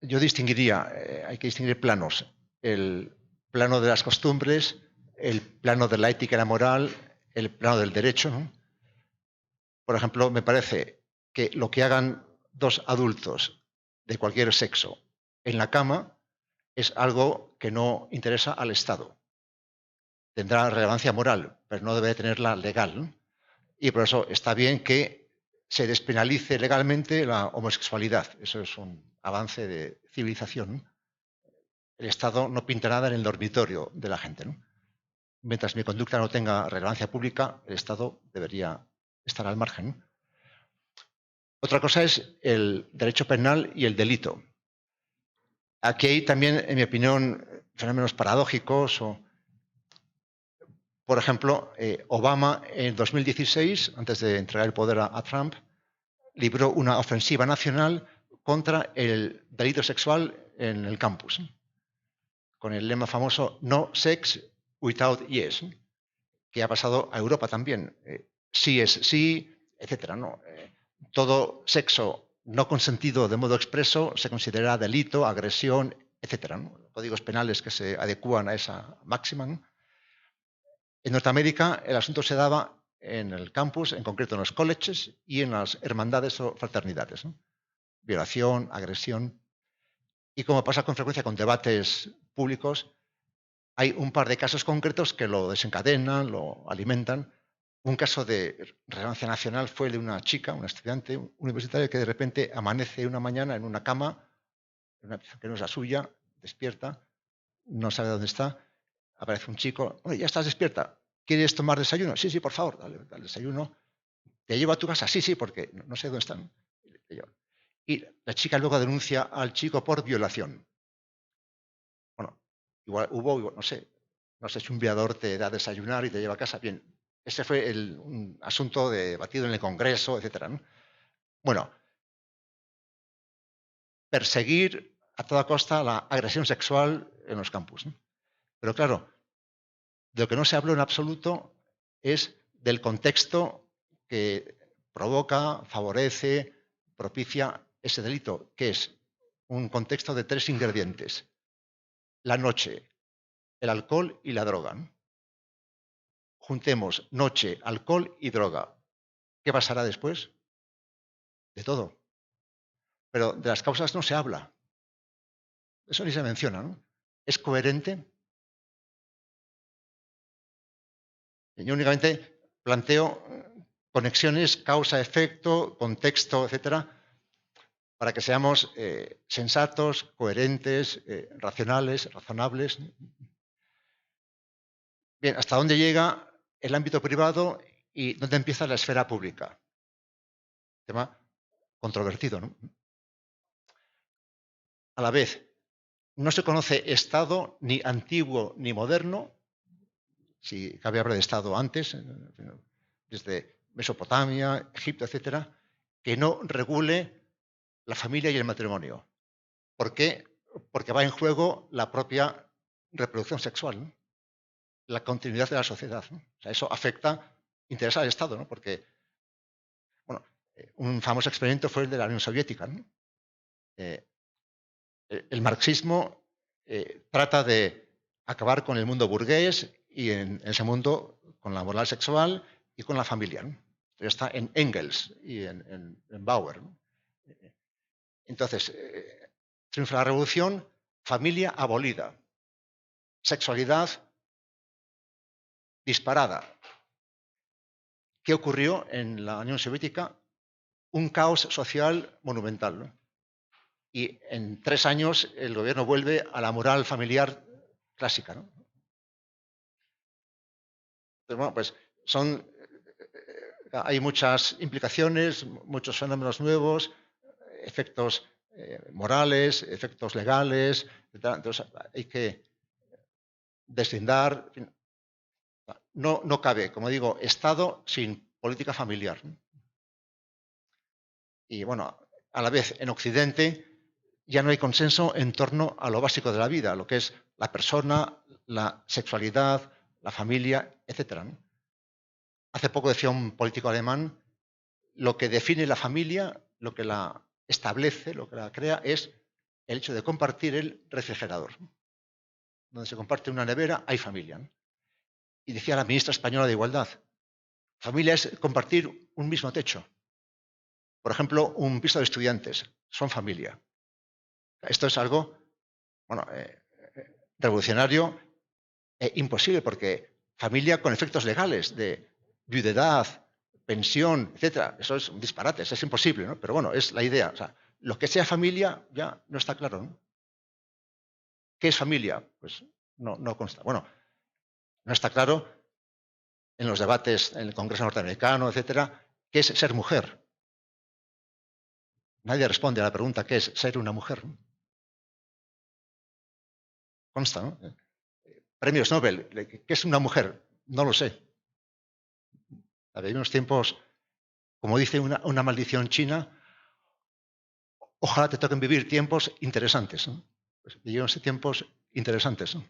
yo distinguiría, hay que distinguir planos. El plano de las costumbres, el plano de la ética y la moral, el plano del derecho, ¿no? Por ejemplo, me parece que lo que hagan dos adultos de cualquier sexo en la cama es algo que no interesa al Estado. Tendrá relevancia moral, pero no debe tenerla legal. Y por eso está bien que se despenalice legalmente la homosexualidad. Eso es un avance de civilización. El Estado no pinta nada en el dormitorio de la gente, ¿no? Mientras mi conducta no tenga relevancia pública, el Estado debería estar al margen. Otra cosa es el derecho penal y el delito. Aquí hay también, en mi opinión, fenómenos paradójicos. Por ejemplo, Obama en 2016, antes de entregar el poder a Trump, libró una ofensiva nacional contra el delito sexual en el campus, con el lema famoso No sex without yes, que ha pasado a Europa también. Sí es sí, etc. ¿no? Todo sexo no consentido de modo expreso se considera delito, agresión, etc. ¿no? Códigos penales que se adecúan a esa máxima, ¿no? En Norteamérica el asunto se daba en el campus, en concreto en los colleges y en las hermandades o fraternidades, ¿no? Violación, agresión. Y como pasa con frecuencia con debates públicos, hay un par de casos concretos que lo desencadenan, lo alimentan. Un caso de relevancia nacional fue el de una chica, una estudiante universitaria, que de repente amanece una mañana en una cama, en una habitación que no es la suya, despierta, no sabe dónde está, aparece un chico, oye, ya estás despierta, ¿quieres tomar desayuno? Sí, sí, por favor, dale desayuno. ¿Te llevo a tu casa? Sí, sí, porque no sé dónde están. Y la chica luego denuncia al chico por violación. Bueno, igual hubo, no sé si un viador te da a desayunar y te lleva a casa. Bien, ese fue un asunto debatido en el Congreso, etc., ¿no? Bueno, perseguir a toda costa la agresión sexual en los campus, ¿no? Pero claro, de lo que no se habló en absoluto es del contexto que provoca, favorece, propicia ese delito, que es un contexto de 3 ingredientes: la noche, el alcohol y la droga, ¿no? Juntemos noche, alcohol y droga. ¿Qué pasará después? De todo. Pero de las causas no se habla. Eso ni se menciona, ¿no? ¿Es coherente? Yo únicamente planteo conexiones, causa-efecto, contexto, etcétera, para que seamos sensatos, coherentes, racionales, razonables. Bien, ¿hasta dónde llega el ámbito privado y dónde empieza la esfera pública? Tema controvertido, ¿no? A la vez, no se conoce Estado ni antiguo ni moderno, si cabe hablar de Estado antes, desde Mesopotamia, Egipto, etcétera, que no regule la familia y el matrimonio. ¿Por qué? Porque va en juego la propia reproducción sexual, ¿no? La continuidad de la sociedad, ¿no? O sea, eso afecta, interesa al Estado, ¿no? Porque, bueno, un famoso experimento fue el de la Unión Soviética, ¿no? El marxismo trata de acabar con el mundo burgués y en ese mundo con la moral sexual y con la familia, ¿no? Esto ya está en Engels y en Bauer, ¿no? Entonces, triunfa la revolución, familia abolida, sexualidad disparada. ¿Qué ocurrió en la Unión Soviética? Un caos social monumental, ¿no? Y en 3 años el gobierno vuelve a la moral familiar clásica, ¿no? Entonces, bueno, pues hay muchas implicaciones, muchos fenómenos nuevos, efectos morales, efectos legales, etc. Entonces hay que deslindar. No cabe, como digo, Estado sin política familiar. Y bueno, a la vez en Occidente ya no hay consenso en torno a lo básico de la vida, lo que es la persona, la sexualidad, la familia, etc. Hace poco decía un político alemán, lo que define la familia, lo que la establece, lo que la crea, es el hecho de compartir el refrigerador. Donde se comparte una nevera, hay familia, ¿no? Y decía la ministra española de Igualdad, familia es compartir un mismo techo. Por ejemplo, un piso de estudiantes, son familia. Esto es algo, bueno, revolucionario e imposible, porque familia con efectos legales de viudedad, pensión, etcétera. Eso es un disparate, eso es imposible, ¿no? Pero bueno, es la idea. O sea, lo que sea familia ya no está claro, ¿no? ¿Qué es familia? Pues no consta. Bueno, no está claro en los debates en el Congreso norteamericano, etcétera, qué es ser mujer. Nadie responde a la pregunta qué es ser una mujer. Consta, ¿no? Premios Nobel, ¿qué es una mujer? No lo sé. Hay unos tiempos, como dice una maldición china, ojalá te toquen vivir tiempos interesantes, ¿no? Pues vivimos tiempos interesantes, ¿no?